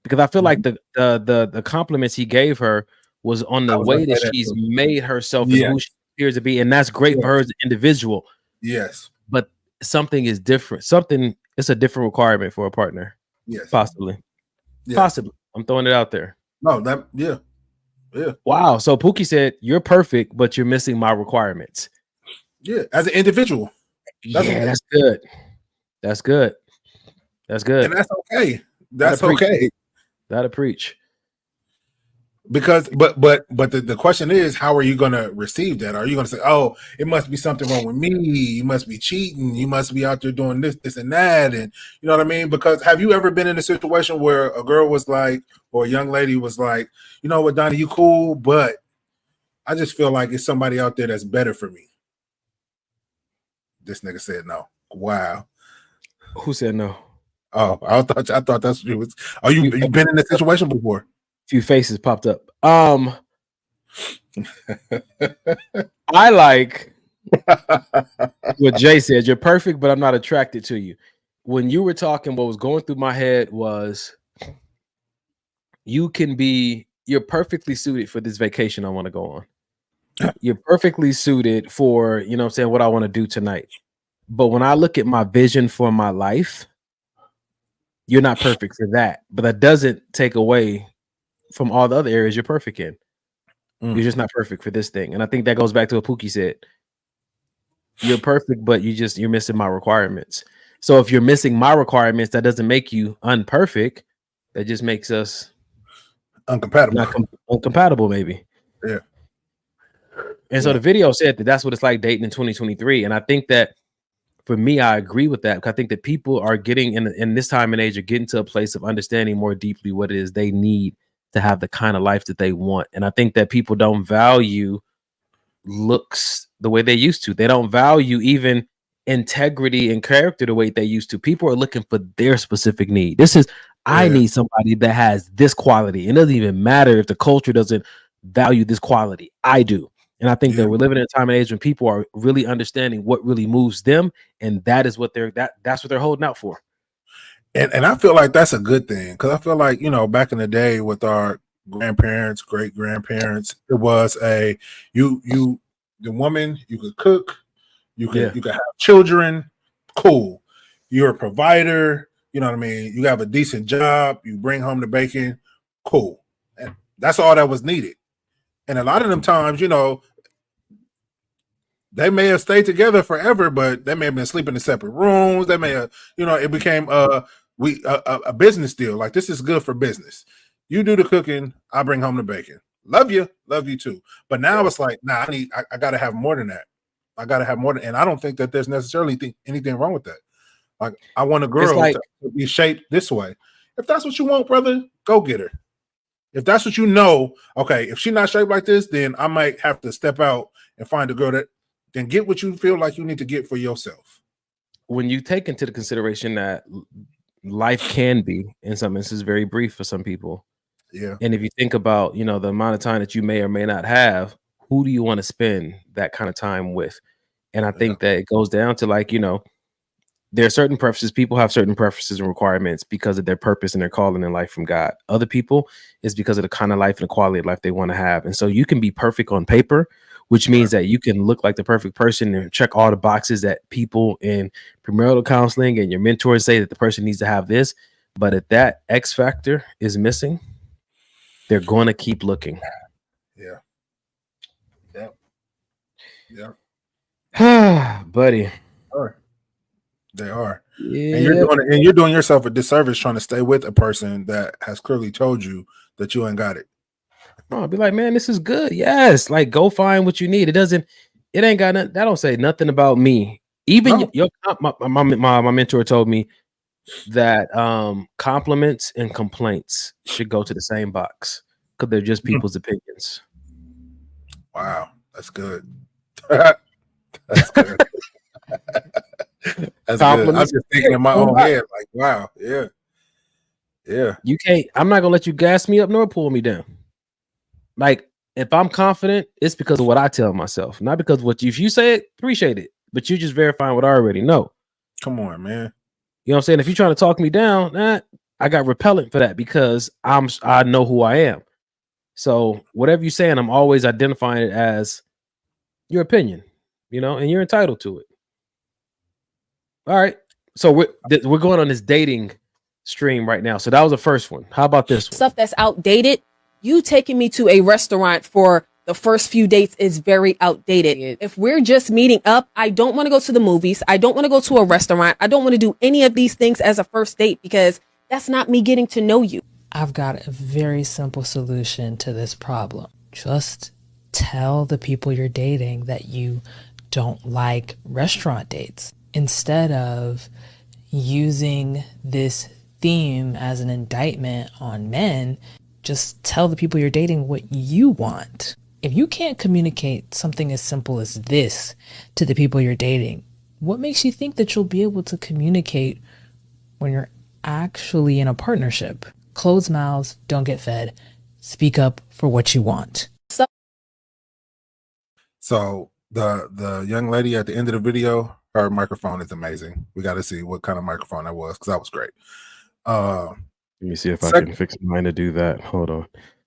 Because I feel like the compliments he gave her was on the way that she's made herself and who she appears to be, and that's great for her as an individual. Yes. But something is different. It's a different requirement for a partner. Yes. Possibly. Yes. Possibly. I'm throwing it out there. No, yeah. Wow. So Pookie said, you're perfect, but you're missing my requirements. Yeah, as an individual. That's good. That's good. And that's okay. That's okay. That'll preach. Because the question is, how are you going to receive that? Are you going to say, oh, it must be something wrong with me, you must be cheating, you must be out there doing this and that, and you know what I mean? Because have you ever been in a situation where a girl was like, or a young lady was like, you know what, Donnie, you cool, but I just feel like it's somebody out there that's better for me? This nigga said no. Wow. Who said no? Oh, I thought that's what you was. Oh, you been in this situation before? Few faces popped up. I like what Jay said. You're perfect, but I'm not attracted to you. When you were talking, what was going through my head was you're perfectly suited for this vacation I want to go on. You're perfectly suited for, what I want to do tonight. But when I look at my vision for my life, you're not perfect for that. But that doesn't take away from all the other areas you're perfect in. You're just not perfect for this thing. And I think that goes back to what Pookie said. You're perfect, but you're missing my requirements. So if you're missing my requirements, that doesn't make you unperfect. That just makes us uncompatible. Uncompatible, maybe. Yeah. And so the video said that that's what it's like dating in 2023. And I think that for me, I agree with that. Because I think that people are getting in this time and age are getting to a place of understanding more deeply what it is they need to have the kind of life that they want. And I think that people don't value looks the way they used to. They don't value even integrity and character the way they used to. People are looking for their specific need. I need somebody that has this quality. It doesn't even matter if the culture doesn't value this quality. I do. And I think that we're living in a time and age when people are really understanding what really moves them. And that is what that's what they're holding out for. And I feel like that's a good thing, because I feel like, back in the day with our grandparents, great grandparents, it was the woman, you could cook, you could have children, cool. You're a provider, you know what I mean? You have a decent job, you bring home the bacon, cool. And that's all that was needed. And a lot of them times, they may have stayed together forever, but they may have been sleeping in separate rooms. They may have, it became a business deal. Like, this is good for business. You do the cooking, I bring home the bacon. Love you too. But now it's like, nah, I got to have more than that. I got to have more than, and I don't think that there's necessarily anything wrong with that. Like, I want a girl to be shaped this way. If that's what you want, brother, go get her. If that's what okay, if she's not shaped like this, then I might have to step out and find a girl that then get what you feel like you need to get for yourself. When you take into the consideration that life can be, in some instances, very brief for some people. Yeah. And if you think about, the amount of time that you may or may not have, who do you want to spend that kind of time with? And I think that it goes down to, like, there are certain preferences. People have certain preferences and requirements because of their purpose and their calling in life from God. Other people is because of the kind of life and the quality of life they want to have. And so you can be perfect on paper, which means that you can look like the perfect person and check all the boxes that people in premarital counseling and your mentors say that the person needs to have this. But if that X factor is missing, they're going to keep looking. Yeah. Buddy. They are. Yeah. And you're doing yourself a disservice trying to stay with a person that has clearly told you that you ain't got it. I'll be like, man, this is good. Yes, like, go find what you need. It ain't got nothing. That don't say nothing about me. Even my mentor told me that compliments and complaints should go to the same box because they're just people's opinions. Wow, that's good. That's good. That's good. I'm just thinking in my own head, like, wow, yeah. You can't. I'm not gonna let you gas me up nor pull me down. Like, if I'm confident, it's because of what I tell myself, not because of what if you say it, appreciate it, but you just verifying what I already know. Come on, man. You know what I'm saying? If you're trying to talk me down, I got repellent for that because I know who I am. So whatever you're saying, I'm always identifying it as your opinion, and you're entitled to it. All right. So we're going on this dating stream right now. So that was the first one. How about this one? Stuff that's outdated. You taking me to a restaurant for the first few dates is very outdated. If we're just meeting up, I don't want to go to the movies. I don't want to go to a restaurant. I don't want to do any of these things as a first date because that's not me getting to know you. I've got a very simple solution to this problem. Just tell the people you're dating that you don't like restaurant dates. Instead of using this theme as an indictment on men, just tell the people you're dating what you want. If you can't communicate something as simple as this to the people you're dating, what makes you think that you'll be able to communicate when you're actually in a partnership? Closed mouths don't get fed. Speak up for what you want. So the young lady at the end of the video, her microphone is amazing. We got to see what kind of microphone that was because that was great. Let me see if I can fix mine to do that. Hold on.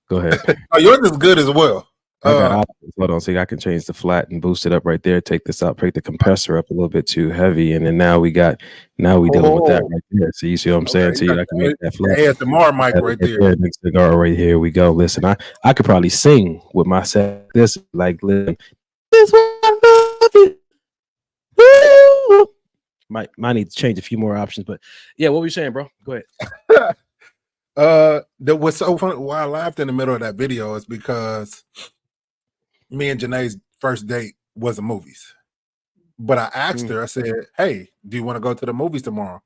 Go ahead. Oh, yours is good as well. I got options. Hold on. See, I can change the flat and boost it up right there. Take this out, take the compressor up a little bit too heavy, and then now we dealing with that right there. So you see what I'm saying? See, I can make that flat. ASMR mic right there. Next cigar right here. We go. Listen, I could probably sing with my set. This like listen. This one I love you. Woo! Might need to change a few more options, but yeah, what were you saying, bro? Go ahead. That was so funny. Why I laughed in the middle of that video is because me and Janae's first date was the movies. But I asked her, I said, hey, do you want to go to the movies tomorrow?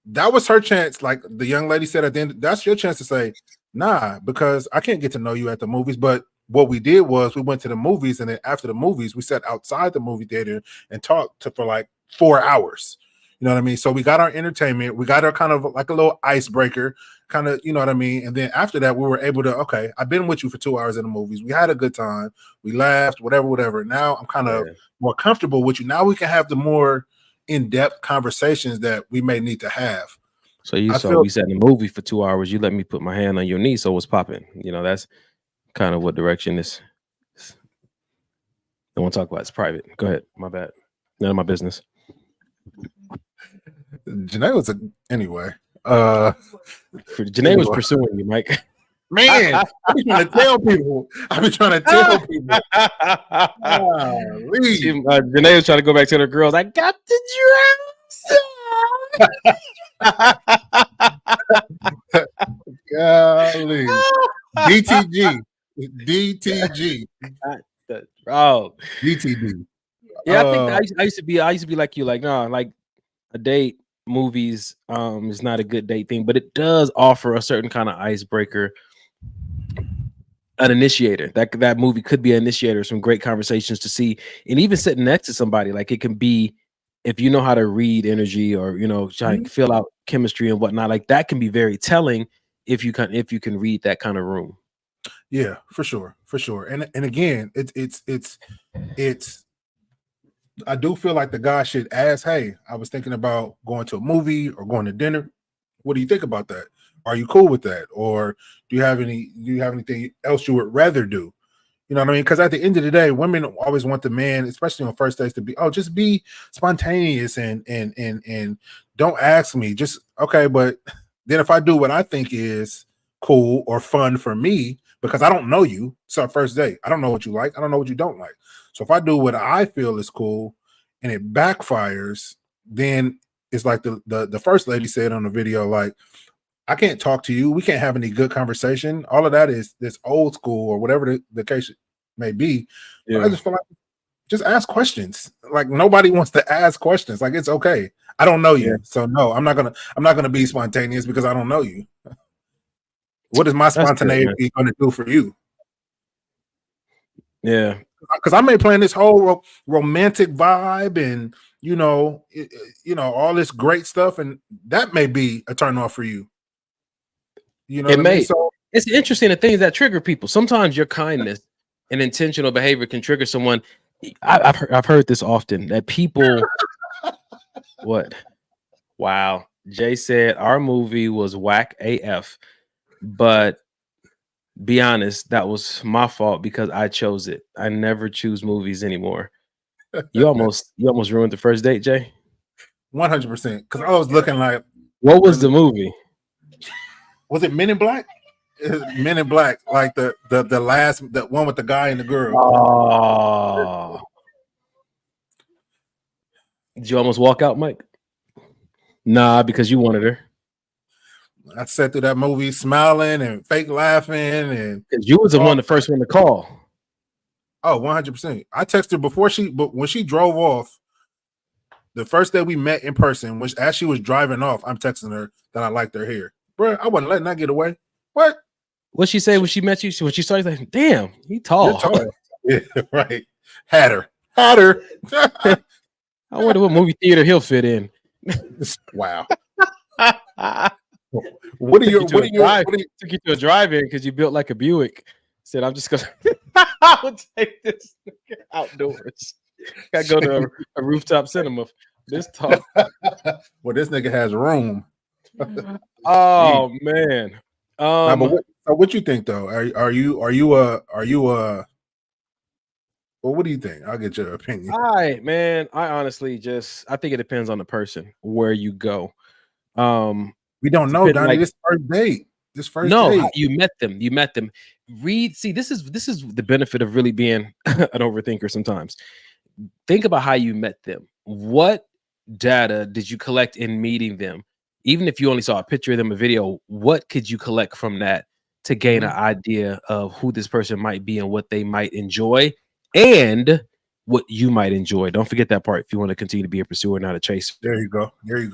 That was her chance. Like the young lady said at the end, that's your chance to say, nah, because I can't get to know you at the movies. But what we did was we went to the movies, and then after the movies, we sat outside the movie theater and talked for like 4 hours. You know what I mean? So we got our entertainment. We got our kind of like a little icebreaker, kind of, you know what I mean? And then after that, we were able to, okay, I've been with you for 2 hours in the movies. We had a good time. We laughed, whatever. Now I'm kind of more comfortable with you. Now we can have the more in-depth conversations that we may need to have. So we sat in the movie for 2 hours. You let me put my hand on your knee. So what's popping? That's kind of what direction this. Don't want to talk about it. It's private. Go ahead. My bad. None of my business. Janae was anyway. Janae was pursuing you, Mike. Man, I be trying to tell people. I be trying to tell people. Janae was trying to go back to the girls. I got the drums. Golly. DTG. Oh, DTD. yeah, I think that I used to be like you, like, no, like a date, movies is not a good date thing, but it does offer a certain kind of icebreaker, an initiator. That movie could be an initiator, some great conversations to see, and even sitting next to somebody, like it can be, if you know how to read energy or try to fill out chemistry and whatnot, like that can be very telling if you can read that kind of room. Yeah, for sure. And again, it's I do feel like the guy should ask, hey, I was thinking about going to a movie or going to dinner. What do you think about that? Are you cool with that? Or do you have anything else you would rather do? You know what I mean? Because at the end of the day, women always want the man, especially on first dates, to be, just be spontaneous and don't ask me. Just okay, but then if I do what I think is cool or fun for me, because I don't know you, it's our first date. I don't know what you like. I don't know what you don't like. So if I do what I feel is cool and it backfires, then it's like the first lady said on the video, like, I can't talk to you. We can't have any good conversation. All of that is this old school or whatever the case may be. Yeah. I just feel like just ask questions. Like nobody wants to ask questions. Like it's okay. I don't know you. So no, I'm not gonna be spontaneous because I don't know you. What is my spontaneity going to do for you? Yeah. Because I may plan this whole romantic vibe and all this great stuff, and that may be a turn off for you. You know, So it's interesting, the things that trigger people. Sometimes your kindness and intentional behavior can trigger someone. I've heard this often, that people. What? Wow. Jay said our movie was whack AF, but be honest, that was my fault because I chose it. I never choose movies anymore. You almost ruined the first date, Jay. 100%. Because I was looking like, what was the movie? Was it Men in Black? Men in Black, like the last, the one with the guy and the girl. Oh. Did you almost walk out, Mike? Nah, because you wanted her. I sat through that movie smiling and fake laughing, and you was the first one to call. Oh, 100%. I texted her but when she drove off, the first day we met in person, as she was driving off, I'm texting her that I liked her hair. Bro, I wasn't letting that get away. What? What'd she say when she met you? When she started, like, damn, he tall. You're tall. Yeah, right. Had her. I wonder what movie theater he'll fit in. Wow. Took you to a drive-in because you built like a Buick. Said, I'm just gonna I would take this outdoors. Gotta go to a rooftop cinema. This tall. Well, this nigga has room. Oh man. But what you think though? Are you well, what do you think? I'll get your opinion. I honestly I think it depends on the person where you go. We don't know, Donnie. Like, this first date. You met them. See, this is the benefit of really being an overthinker sometimes. Think about how you met them. What data did you collect in meeting them? Even if you only saw a picture of them, a video, what could you collect from that to gain an idea of who this person might be and what they might enjoy and what you might enjoy? Don't forget that part if you want to continue to be a pursuer, not a chaser. There you go. You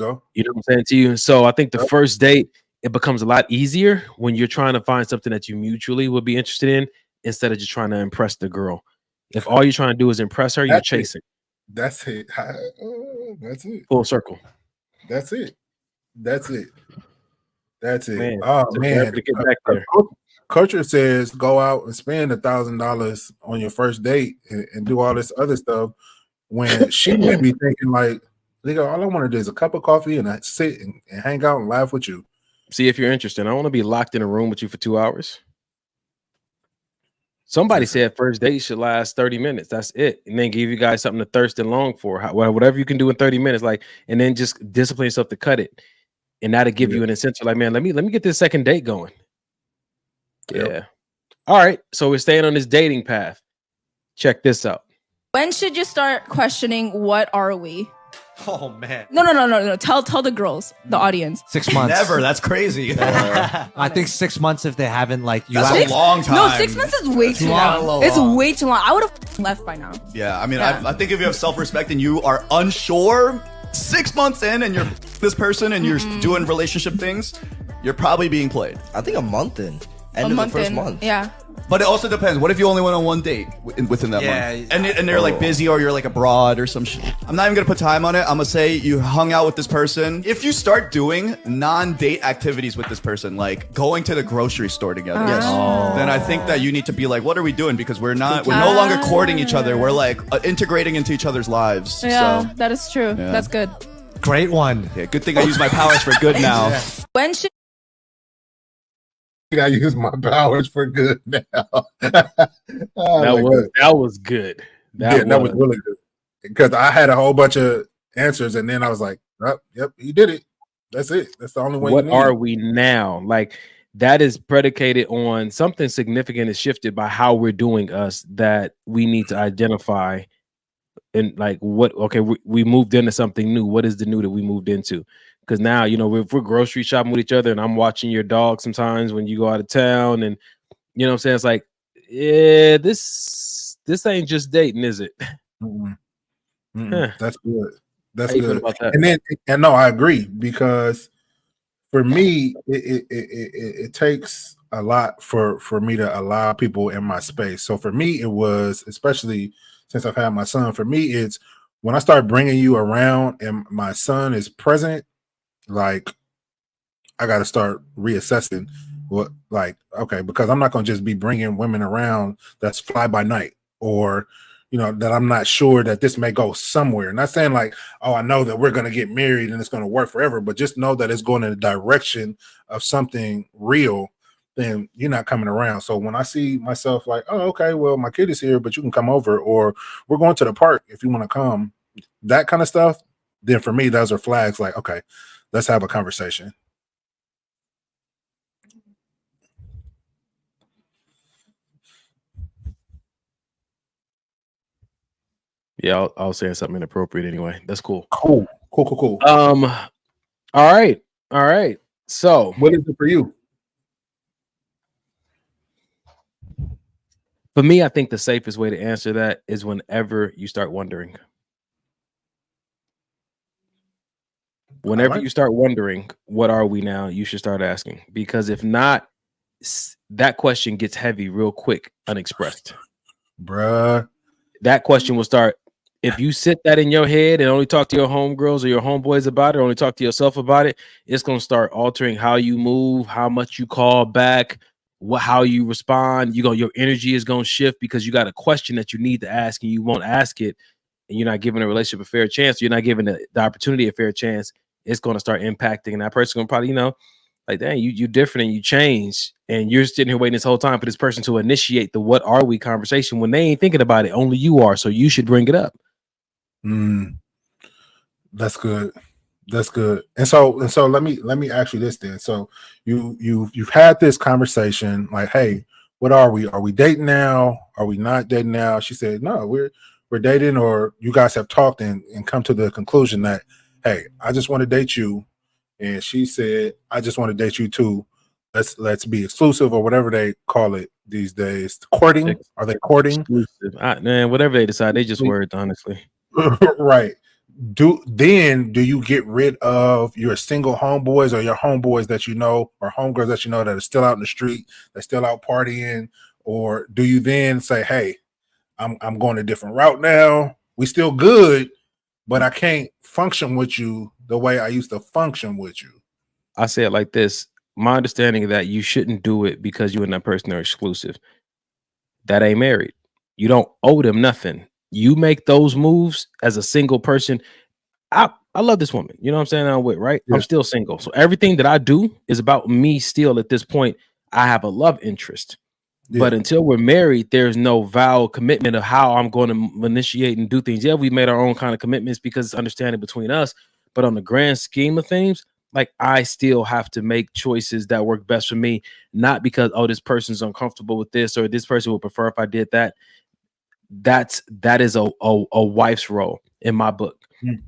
know what I'm saying to you? So I think the first date, it becomes a lot easier when you're trying to find something that you mutually would be interested in instead of just trying to impress the girl. If all you're trying to do is impress her, you're chasing. That's it. That's it. Full circle. That's it. Man, oh man, to get back there. Culture says go out and spend $1,000 on your first date and do all this other stuff. When she may be thinking like, nigga, all I want to do is a cup of coffee and I sit and hang out and laugh with you. See if you're interested. I want to be locked in a room with you for 2 hours. Somebody said first date should last 30 minutes. That's it. And then give you guys something to thirst and long for. Whatever you can do in 30 minutes, and then just discipline yourself to cut it. And that'll give you an incentive. Like, man, let me get this second date going. Yeah. Yep. All right. So we're staying on this dating path. Check this out. When should you start questioning what are we? Oh man. No. Tell the girls, the audience. 6 months. Never. That's crazy. I think 6 months if they haven't like you. That's a long time. No, 6 months is way too long. It's way too long. I would have left by now. Yeah, I mean, I think if you have self-respect and you are unsure 6 months in and you're this person and you're doing relationship things, you're probably being played. I think a month in. End of the first month. Yeah. But it also depends. What if you only went on one date within that month? And they're like busy or you're like abroad or some shit. I'm not even going to put time on it. I'm going to say you hung out with this person. If you start doing non-date activities with this person, like going to the grocery store together, then I think that you need to be like, what are we doing? Because we're no longer courting each other. We're like integrating into each other's lives. Yeah, So, that is true. Yeah. That's good. Great one. yeah, good thing I use my powers for good now. When should I use my powers for good now. That was good. That was really good. Because I had a whole bunch of answers, and then I was like, oh, "Yep, you did it. That's it. That's the only way." What are we now? Like that is predicated on something significant is shifted by how we're doing us that we need to identify. And like what? Okay, we moved into something new. What is the new that we moved into? Because now, you know, if we're grocery shopping with each other and I'm watching your dog sometimes when you go out of town and, you know what I'm saying? It's like, yeah, this ain't just dating, is it? That's good. That's How you feel good. about that? And no, I agree because for me, it takes a lot for me to allow people in my space. So for me, it was, especially since I've had my son, for me, it's when I start bringing you around and my son is present, like I got to start reassessing what, like, okay, because I'm not going to just be bringing women around that's fly by night, or, you know, that I'm not sure that this may go somewhere. Not saying like, oh, I know that we're going to get married and it's going to work forever, but just know that it's going in the direction of something real, then you're not coming around. So when I see myself like, oh, okay, well, my kid is here, but you can come over, or we're going to the park if you want to come, that kind of stuff, then for me, those are flags like, okay, let's have a conversation. Yeah, I was saying something inappropriate anyway. That's cool. Cool. All right. So what is it for you? For me, I think the safest way to answer that is whenever you start wondering. Whenever you start wondering, what are we now? You should start asking, because if not, that question gets heavy real quick, unexpressed. Bruh. That question will start. If you sit that in your head and only talk to your homegirls or your homeboys about it, or only talk to yourself about it, it's going to start altering how you move, how much you call back, how you respond. Your energy is going to shift because you got a question that you need to ask and you won't ask it, and you're not giving a relationship a fair chance. You're not giving the opportunity a fair chance. It's going to start impacting, and that person going to probably, like, dang, you different and you change, and you're sitting here waiting this whole time for this person to initiate the "what are we" conversation when they ain't thinking about it. Only you are, so you should bring it up. That's good. That's good. And so let me ask you this then. So you've had this conversation like, hey, what are we? Are we dating now? Are we not dating now? She said, no, we're dating, or you guys have talked and come to the conclusion that, hey, I just want to date you. And she said, I just want to date you too. Let's be exclusive, or whatever they call it these days. Courting? Are they courting? Exclusive. Man, whatever they decide, they just words, honestly. Right. Do you get rid of your single homeboys, or your homeboys that you know, or homegirls that you know that are still out in the street, that's still out partying, or do you then say, hey, I'm going a different route now. We still good, but I can't function with you the way I used to function with you? I say it like this. My understanding of that, you shouldn't do it because you and that person are exclusive. That ain't married. You don't owe them nothing. You make those moves as a single person. I love this woman. You know what I'm saying? I'm with, right? Yeah. I'm still single. So everything that I do is about me still at this point. I have a love interest. Yeah. But until we're married, there's no vow commitment of how I'm going to initiate and do things. Yeah, we made our own kind of commitments because it's understanding between us. But on the grand scheme of things, like I still have to make choices that work best for me, not because, oh, this person's uncomfortable with this or this person would prefer if I did that. That is a wife's role in my book.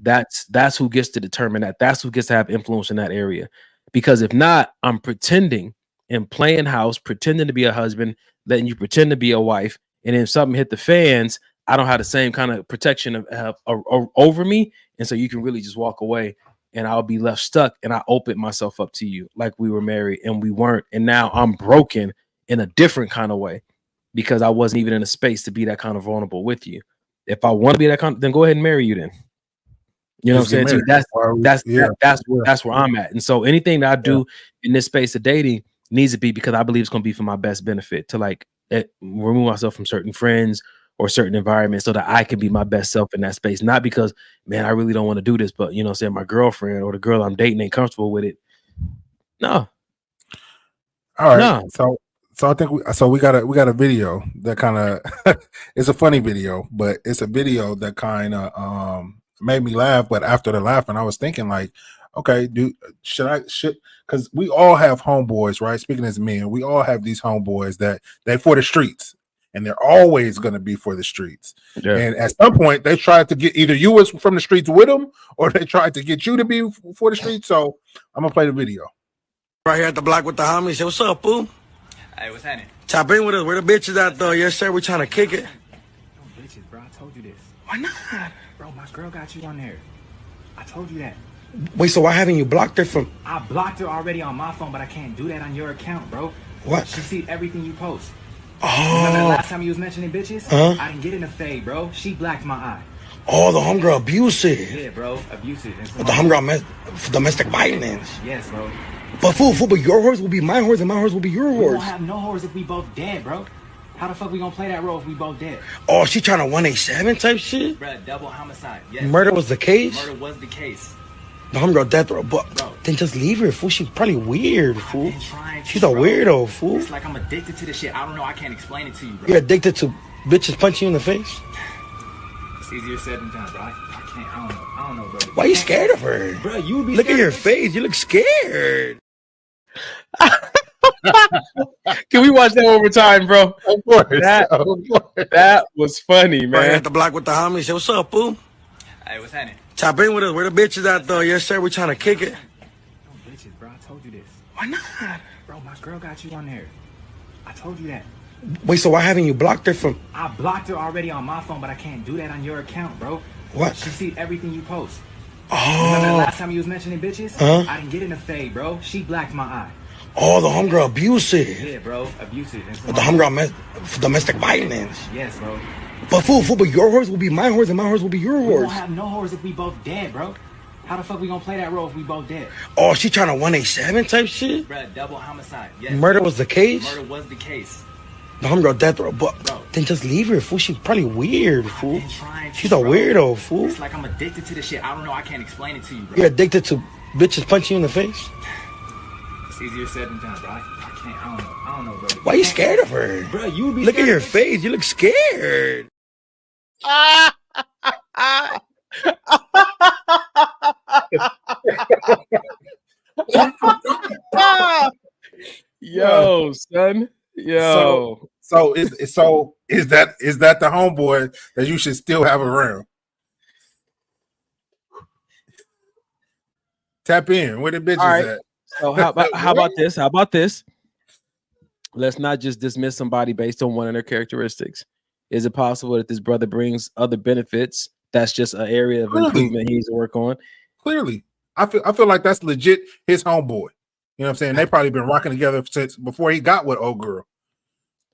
That's who gets to determine that. That's who gets to have influence in that area. Because if not, I'm pretending and playing house, pretending to be a husband, letting you pretend to be a wife, and if something hit the fans, I don't have the same kind of protection over me, and so you can really just walk away, and I'll be left stuck, and I opened myself up to you like we were married, and we weren't, and now I'm broken in a different kind of way because I wasn't even in a space to be that kind of vulnerable with you. If I want to be that kind, then go ahead and marry you. Then you know what I'm saying? That's where I'm at, and so anything that I do in this space of dating needs to be because I believe it's going to be for my best benefit to like remove myself from certain friends or certain environments so that I can be my best self in that space. Not because, man, I really don't want to do this, but you know what I'm saying, my girlfriend or the girl I'm dating ain't comfortable with it. No. All right. No. So I think we got a video that kind of it's a funny video, but it's a video that kind of made me laugh. But after the laughing, I was thinking like, okay, should because we all have homeboys, right? Speaking as men, we all have these homeboys that they for the streets, and they're always going to be for the streets. Yeah. And at some point, they tried to get either you was from the streets with them, or they tried to get you to be for the streets. So I'm gonna play the video. Right here at the block with the homies. What's up, boo? Hey, what's happening? Chop in with us. Where the bitches at, though? Yes, sir. We're trying to kick it. No bitches, bro. I told you this. Why not? Bro, my girl got you on there. I told you that. Wait, so why haven't you blocked her from... I blocked her already on my phone, but I can't do that on your account, bro. What? She see everything you post. Oh. Remember the last time you was mentioning bitches? I didn't get in the fade, bro. She blacked my eye. Oh, the homegirl abusive. Yeah, bro. Abusive. The homegirl domestic violence. Yes, bro. But fool, but your horse will be my horse and my horse will be your horse. We won't have no horse if we both dead, bro. How the fuck we gonna play that role if we both dead? Oh, she trying to 187 type shit? Bro, double homicide. Yes. Murder was the case? Murder was the case. The homegirl death row, but then just leave her, fool. She's probably weird, fool. She's a weirdo, fool. It's like I'm addicted to this shit. I don't know. I can't explain it to you, bro. You're addicted to bitches punching you in the face? It's easier said than done, bro. I can't. I don't know, bro. Why are you scared of her? Bro, you would be Look at your face. You look scared. Can we watch that one more time, bro? Of course. That was funny, man. Right at the block with the homies. What's up, boo? Hey, what's happening? Chop in with us. Where the bitches at, though? Yes, sir. We're trying to kick it. No bitches, bro. I told you this. Why not? Bro, my girl got you on there. I told you that. Wait, so why haven't you blocked her from... I blocked her already on my phone, but I can't do that on your account, bro. What? She see everything you post. Oh. Remember the last time you was mentioning bitches? I didn't get in the fade, bro. She blacked my eye. Oh, the homegirl abusive. Yeah, bro. Abusive. The homegirl domestic violence. Yes, bro. But fool, but your horse will be my horse and my horse will be your horse. We won't have no horse if we both dead, bro. How the fuck we gonna play that role if we both dead? Oh, she trying to 187 type shit? Bro, double homicide. Yes. Murder was the case? Murder was the case. The homegirl death row, but then just leave her, fool. She's probably weird, fool. She's a weirdo, fool. It's like I'm addicted to this shit. I don't know. I can't explain it to you, bro. You're addicted to bitches punching you in the face? It's easier said than done, bro. I can't. I don't know, bro. Why are you scared of her? Bro, you would be Look at your face. You look scared. Yo, son. Yo. So is that the homeboy that you should still have around? Tap in. Where the bitches at? So how about this? How about this? Let's not just dismiss somebody based on one of their characteristics. Is it possible that this brother brings other benefits? That's just an area of improvement he needs to work on. Clearly, I feel like that's legit his homeboy. You know what I'm saying? They probably been rocking together since before he got with old girl.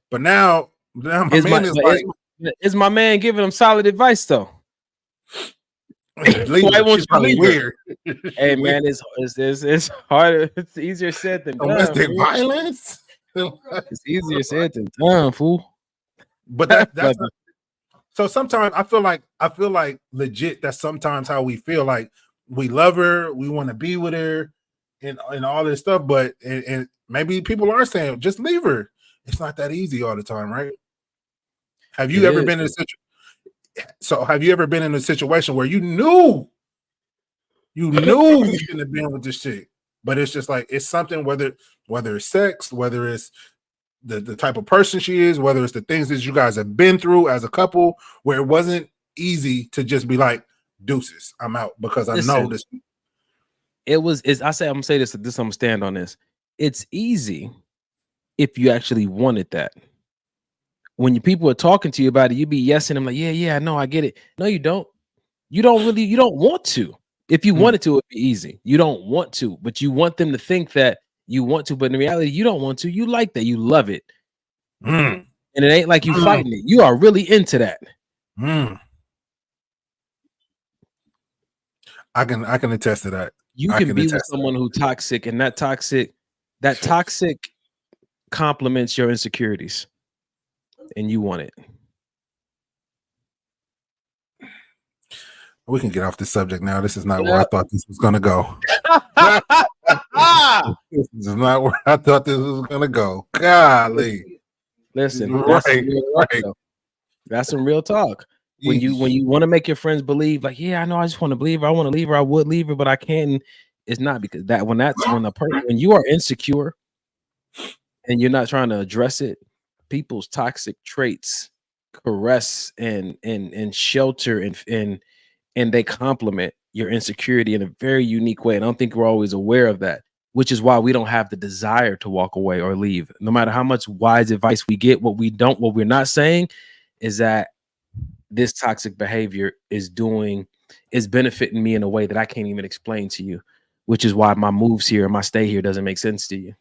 But now is my man giving him solid advice though? Why won't you leave weird? Hey man, it's harder. It's easier said than done. Domestic violence. It's easier said than done, fool. But that's so sometimes I feel like legit. That's sometimes how we feel. Like we love her, we want to be with her, and all this stuff. But and maybe people are saying just leave her. It's not that easy all the time, right? Have you ever been in a situation? So have you ever been in a situation where you knew you shouldn't have been with this chick, But it's just like it's something, whether it's sex, whether it's the type of person she is, whether it's the things that you guys have been through as a couple, where it wasn't easy to just be like, deuces, I'm out, because I know this. I'm gonna say this, I'm gonna stand on this. It's easy if you actually wanted that. When people are talking to you about it, you be yesing them like, yeah, I know, I get it. No, you don't. You don't want to. If you wanted to, it'd be easy. You don't want to, but you want them to think that you want to, but in reality, you don't want to. You like that. You love it. And it ain't like you fighting it. You are really into that. I can attest to that. You can be with someone who's toxic, and that toxic complements your insecurities, and you want it. We can get off this subject now. This is not where I thought this was going to go. This is not where I thought this was going to go. Golly. Listen, right. That's some real talk. When you want to make your friends believe, like, yeah, I know, I just want to believe her. I want to leave her. I would leave her, but I can't. It's not, because when you are insecure and you're not trying to address it, people's toxic traits caress and shelter and they complement your insecurity in a very unique way. And I don't think we're always aware of that, which is why we don't have the desire to walk away or leave. No matter how much wise advice we get, what we're not saying is that this toxic behavior is benefiting me in a way that I can't even explain to you, which is why my moves here and my stay here doesn't make sense to you.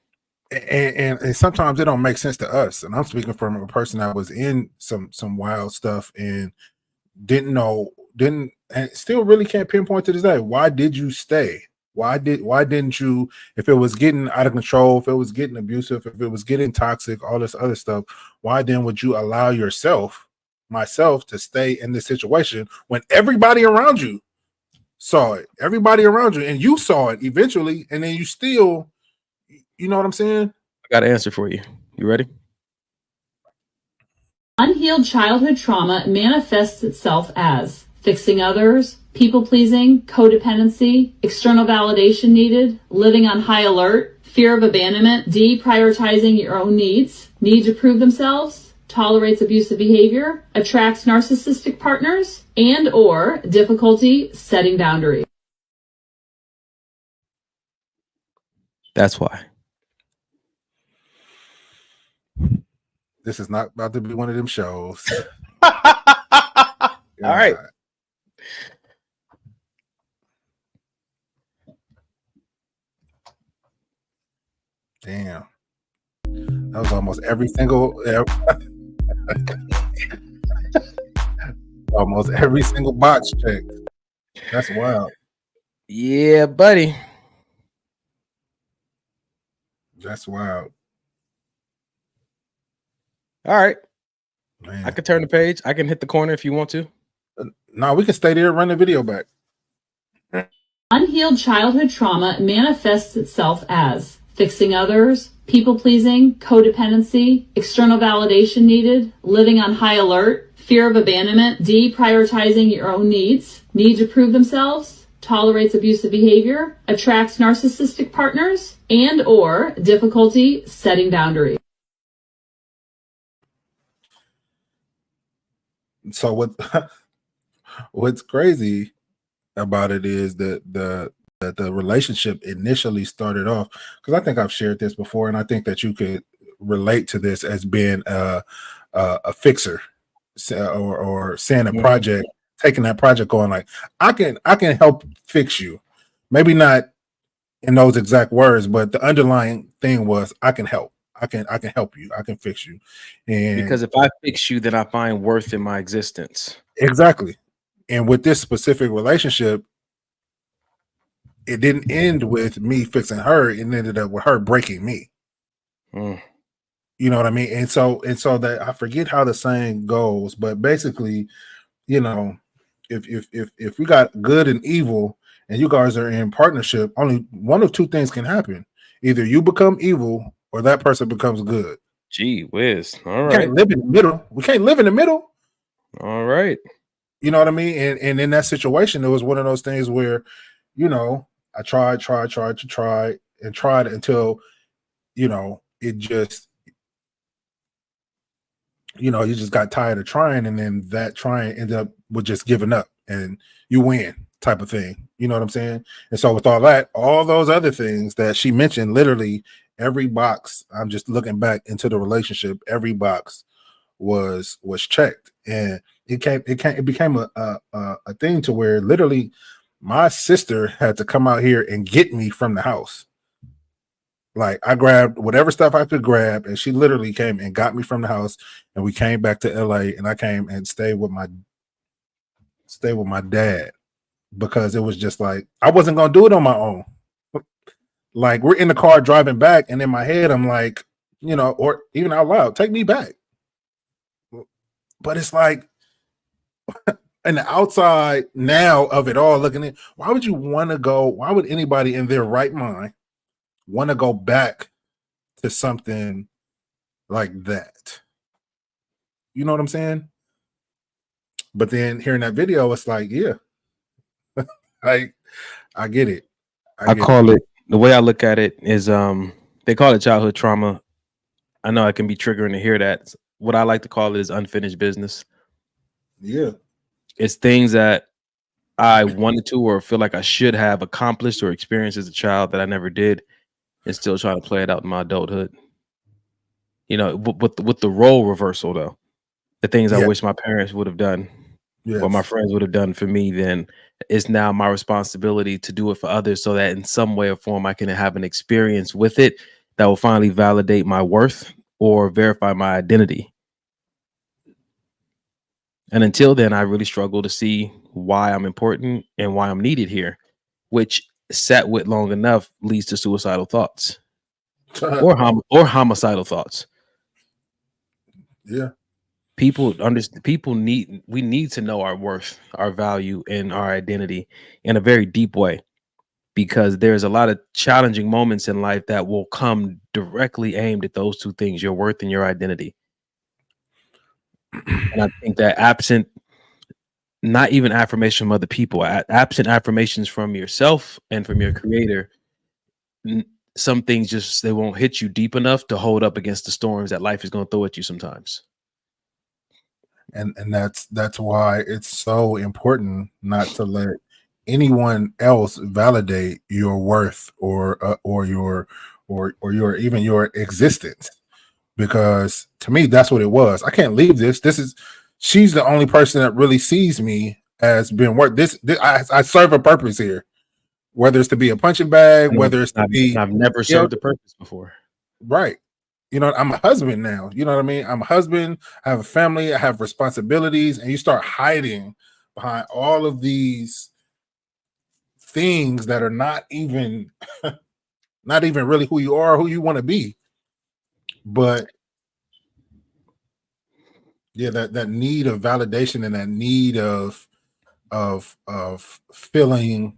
And sometimes it don't make sense to us. And I'm speaking from a person that was in some wild stuff and and still really can't pinpoint to this day. Why did you stay? Why didn't you, if it was getting out of control, if it was getting abusive, if it was getting toxic, all this other stuff, why then would you allow myself to stay in this situation when everybody around you saw it, and you saw it eventually, and then you still, you know what I'm saying? I got an answer for you. You ready? Unhealed childhood trauma manifests itself as fixing others, people-pleasing, codependency, external validation needed, living on high alert, fear of abandonment, deprioritizing your own needs, need to prove themselves, tolerates abusive behavior, attracts narcissistic partners, and or difficulty setting boundaries. That's why. This is not about to be one of them shows. All right. Damn. That was almost every single box check. That's wild. Yeah, buddy. That's wild. All right. Man. I can turn the page. I can hit the corner if you want to. No, we can stay there and run the video back. Unhealed childhood trauma manifests itself as fixing others, people-pleasing, codependency, external validation needed, living on high alert, fear of abandonment, deprioritizing your own needs, need to prove themselves, tolerates abusive behavior, attracts narcissistic partners, and or difficulty setting boundaries. So what's crazy about it is that the relationship initially started off, because I think I've shared this before, and I think that you could relate to this as being a fixer or seeing a project, taking that project going like, I can help fix you. Maybe not in those exact words, but the underlying thing was, I can help. I can help you. I can fix you. And because if I fix you, then I find worth in my existence. Exactly. And with this specific relationship, it didn't end with me fixing her. It ended up with her breaking me. You know what I mean? And so that, I forget how the saying goes, but basically, you know, if we got good and evil and you guys are in partnership, only one of two things can happen. Either you become evil or that person becomes good. Gee whiz. All right. We can't live in the middle. We can't live in the middle. All right. You know what I mean? And in that situation, it was one of those things where, you know, I tried, and tried until, you know, it just, you know, you just got tired of trying, and then that trying ended up with just giving up, and you win type of thing. You know what I'm saying? And so with all that, all those other things that she mentioned, literally every box, I'm just looking back into the relationship, every box was checked, and it became a thing to where literally my sister had to come out here and get me from the house. Like, I grabbed whatever stuff I could grab, and she literally came and got me from the house, and we came back to LA, and I came and stayed with my dad, because it was just like I wasn't gonna do it on my own. Like, we're in the car driving back, and in my head I'm like, you know, or even out loud, take me back. But it's like, and the outside now of it all, looking at, why would you want to go? Why would anybody in their right mind want to go back to something like that? You know what I'm saying? But then hearing that video, it's like, yeah, I get it. I call it, the way I look at it is, they call it childhood trauma. I know it can be triggering to hear that. What I like to call it is unfinished business. Yeah. It's things that I wanted to, or feel like I should have accomplished or experienced as a child that I never did, and still trying to play it out in my adulthood. You know, with the role reversal though, the things I wish my parents would have done, what my friends would have done for me, then it's now my responsibility to do it for others, so that in some way or form I can have an experience with it that will finally validate my worth or verify my identity. And until then, I really struggle to see why I'm important and why I'm needed here, which sat with long enough leads to suicidal thoughts or homicidal thoughts. Yeah. We need to know our worth, our value, and our identity in a very deep way, because there's a lot of challenging moments in life that will come directly aimed at those two things, your worth and your identity. And I think that absent, not even affirmation from other people, absent affirmations from yourself and from your creator, some things just, they won't hit you deep enough to hold up against the storms that life is going to throw at you sometimes. And that's why it's so important not to let anyone else validate your worth or your even your existence, because to me that's what it was. I can't leave this. She's the only person that really sees me as being worth this. I serve a purpose here, whether it's to be a punching bag, whether it's to be. I've never served a purpose before. Right. You know, I'm a husband now. You know what I mean? I'm a husband. I have a family. I have responsibilities. And you start hiding behind all of these things that are not even really who you are, who you want to be. But yeah, that need of validation and that need of feeling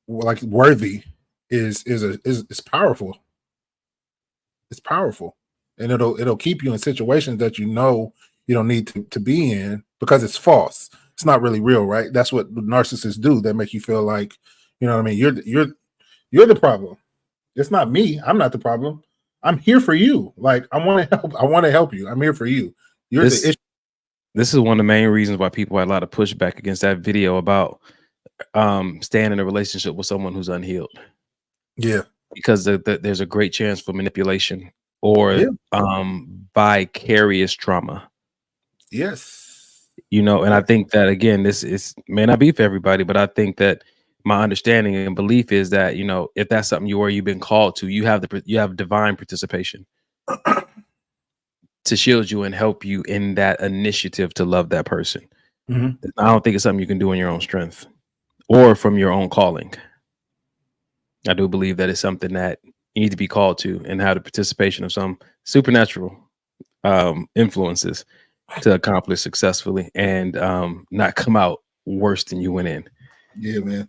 like worthy is powerful. It's powerful, and it'll keep you in situations that you know you don't need to be in, because it's false. It's not really real, right? That's what narcissists do. They make you feel like, you know what I mean, you're the problem. It's not me. I'm not the problem. I'm here for you. Like, I want to help you. I'm here for you. You're the issue. This is one of the main reasons why people had a lot of pushback against that video about staying in a relationship with someone who's unhealed. Yeah. Because there's a great chance for manipulation or vicarious trauma. Yes. You know, and I think that, again, this may not be for everybody, but I think that my understanding and belief is that, you know, if that's something you've been called to, you have divine participation to shield you and help you in that initiative to love that person. Mm-hmm. I don't think it's something you can do in your own strength or from your own calling. I do believe that it's something that you need to be called to and have the participation of some supernatural influences to accomplish successfully and not come out worse than you went in. Yeah, man.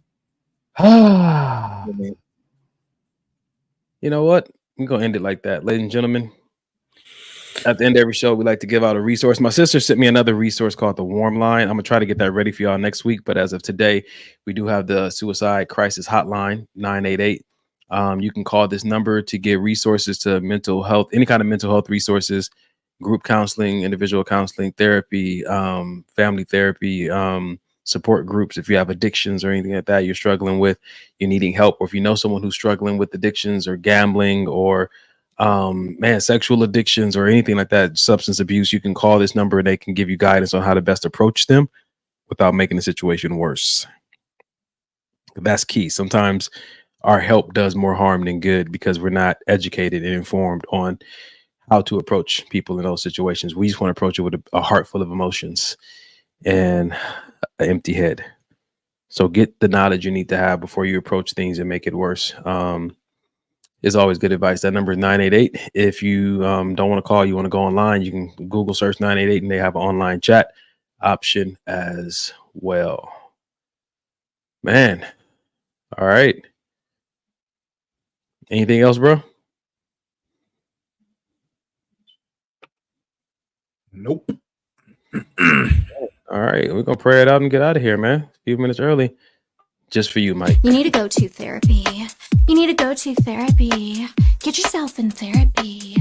You know what? We're going to end it like that. Ladies and gentlemen, At the end of every show, we like to give out a resource. My sister sent me another resource called the Warm Line. I'm gonna try to get that ready for y'all next week. But as of today, we do have the Suicide Crisis Hotline 988. You can call this number to get resources to mental health, any kind of mental health resources, group counseling, individual counseling, therapy, family therapy, support groups. If you have addictions or anything like that you're struggling with, you're needing help, or if you know someone who's struggling with addictions or gambling or sexual addictions or anything like that, substance abuse, you can call this number and they can give you guidance on how to best approach them without making the situation worse. That's key. Sometimes our help does more harm than good because we're not educated and informed on how to approach people in those situations. We just want to approach it with a heart full of emotions and an empty head. So get the knowledge you need to have before you approach things and make it worse. Is always good advice. That number is 988. If you don't want to call, you want to go online, you can Google search 988 and they have an online chat option as well. Man. All right. Anything else, bro? Nope. All right. We're going to pray it out and get out of here, man. A few minutes early. Just for you, Mike. You need to go to therapy. You need to go to therapy. Get yourself in therapy.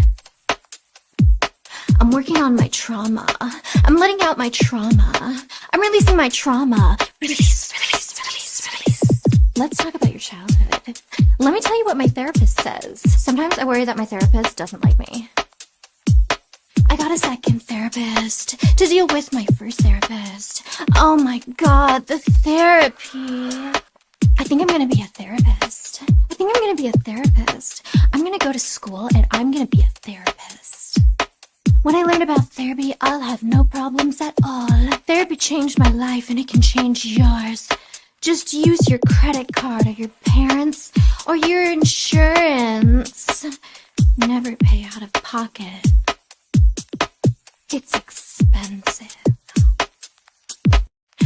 I'm working on my trauma. I'm letting out my trauma. I'm releasing my trauma. Release, release, release, release. Let's talk about your childhood. Let me tell you what my therapist says. Sometimes I worry that my therapist doesn't like me. I got a second therapist to deal with my first therapist. Oh my God, the therapy. I think I'm gonna be a therapist. I think I'm gonna be a therapist. I'm gonna go to school and I'm gonna be a therapist. When I learn about therapy, I'll have no problems at all. Therapy changed my life and it can change yours. Just use your credit card or your parents or your insurance. Never pay out of pocket. It's expensive.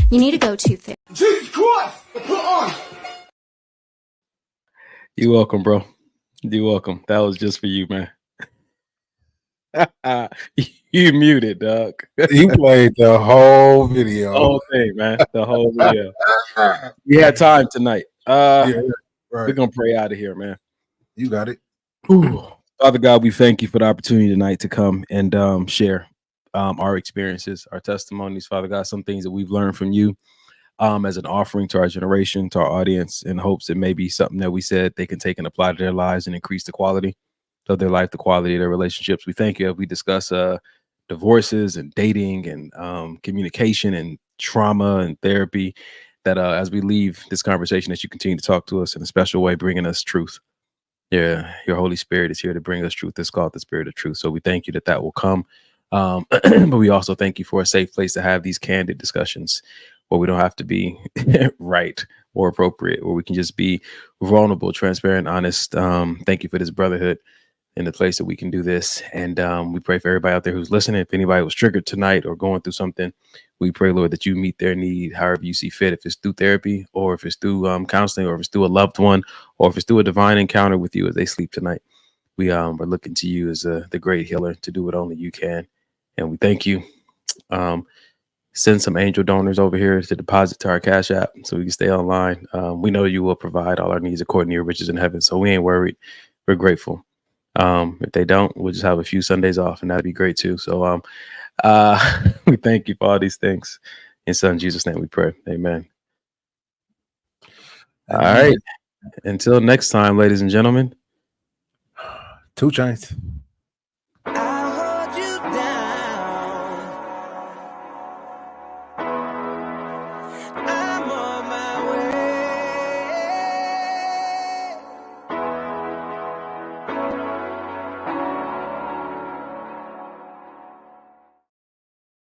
You need to go to therapy. Jesus Christ! Put on! You're welcome, bro. You're welcome. That was just for you, man. You muted, dog. He played the whole video. The whole thing, man. The whole video. We had time tonight. Yeah, right. We're gonna pray out of here, man. You got it. Ooh. Father God, we thank you for the opportunity tonight to come and share our experiences, our testimonies, Father God, some things that we've learned from you as an offering to our generation, to our audience, in hopes it may be something that we said they can take and apply to their lives and increase the quality of their life, the quality of their relationships. We thank you as we discuss divorces and dating and communication and trauma and therapy, that as we leave this conversation, that you continue to talk to us in a special way, bringing us truth. Yeah, your Holy Spirit is here to bring us truth. It's called the Spirit of Truth. So we thank you that that will come. But we also thank you for a safe place to have these candid discussions where we don't have to be right or appropriate, where we can just be vulnerable, transparent, honest. Thank you for this brotherhood in the place that we can do this. And we pray for everybody out there who's listening. If anybody was triggered tonight or going through something, we pray, Lord, that you meet their need however you see fit. If it's through therapy, or if it's through counseling, or if it's through a loved one, or if it's through a divine encounter with you as they sleep tonight. We are looking to you as the great healer to do what only you can. And we thank you. Send some angel donors over here to deposit to our Cash App so we can stay online. We know you will provide all our needs according to your riches in heaven. So we ain't worried. We're grateful. If they don't, we'll just have a few Sundays off, and that'd be great too. So we thank you for all these things. In Son Jesus' name we pray. Amen. All right. Until next time, ladies and gentlemen. 2 Chainz.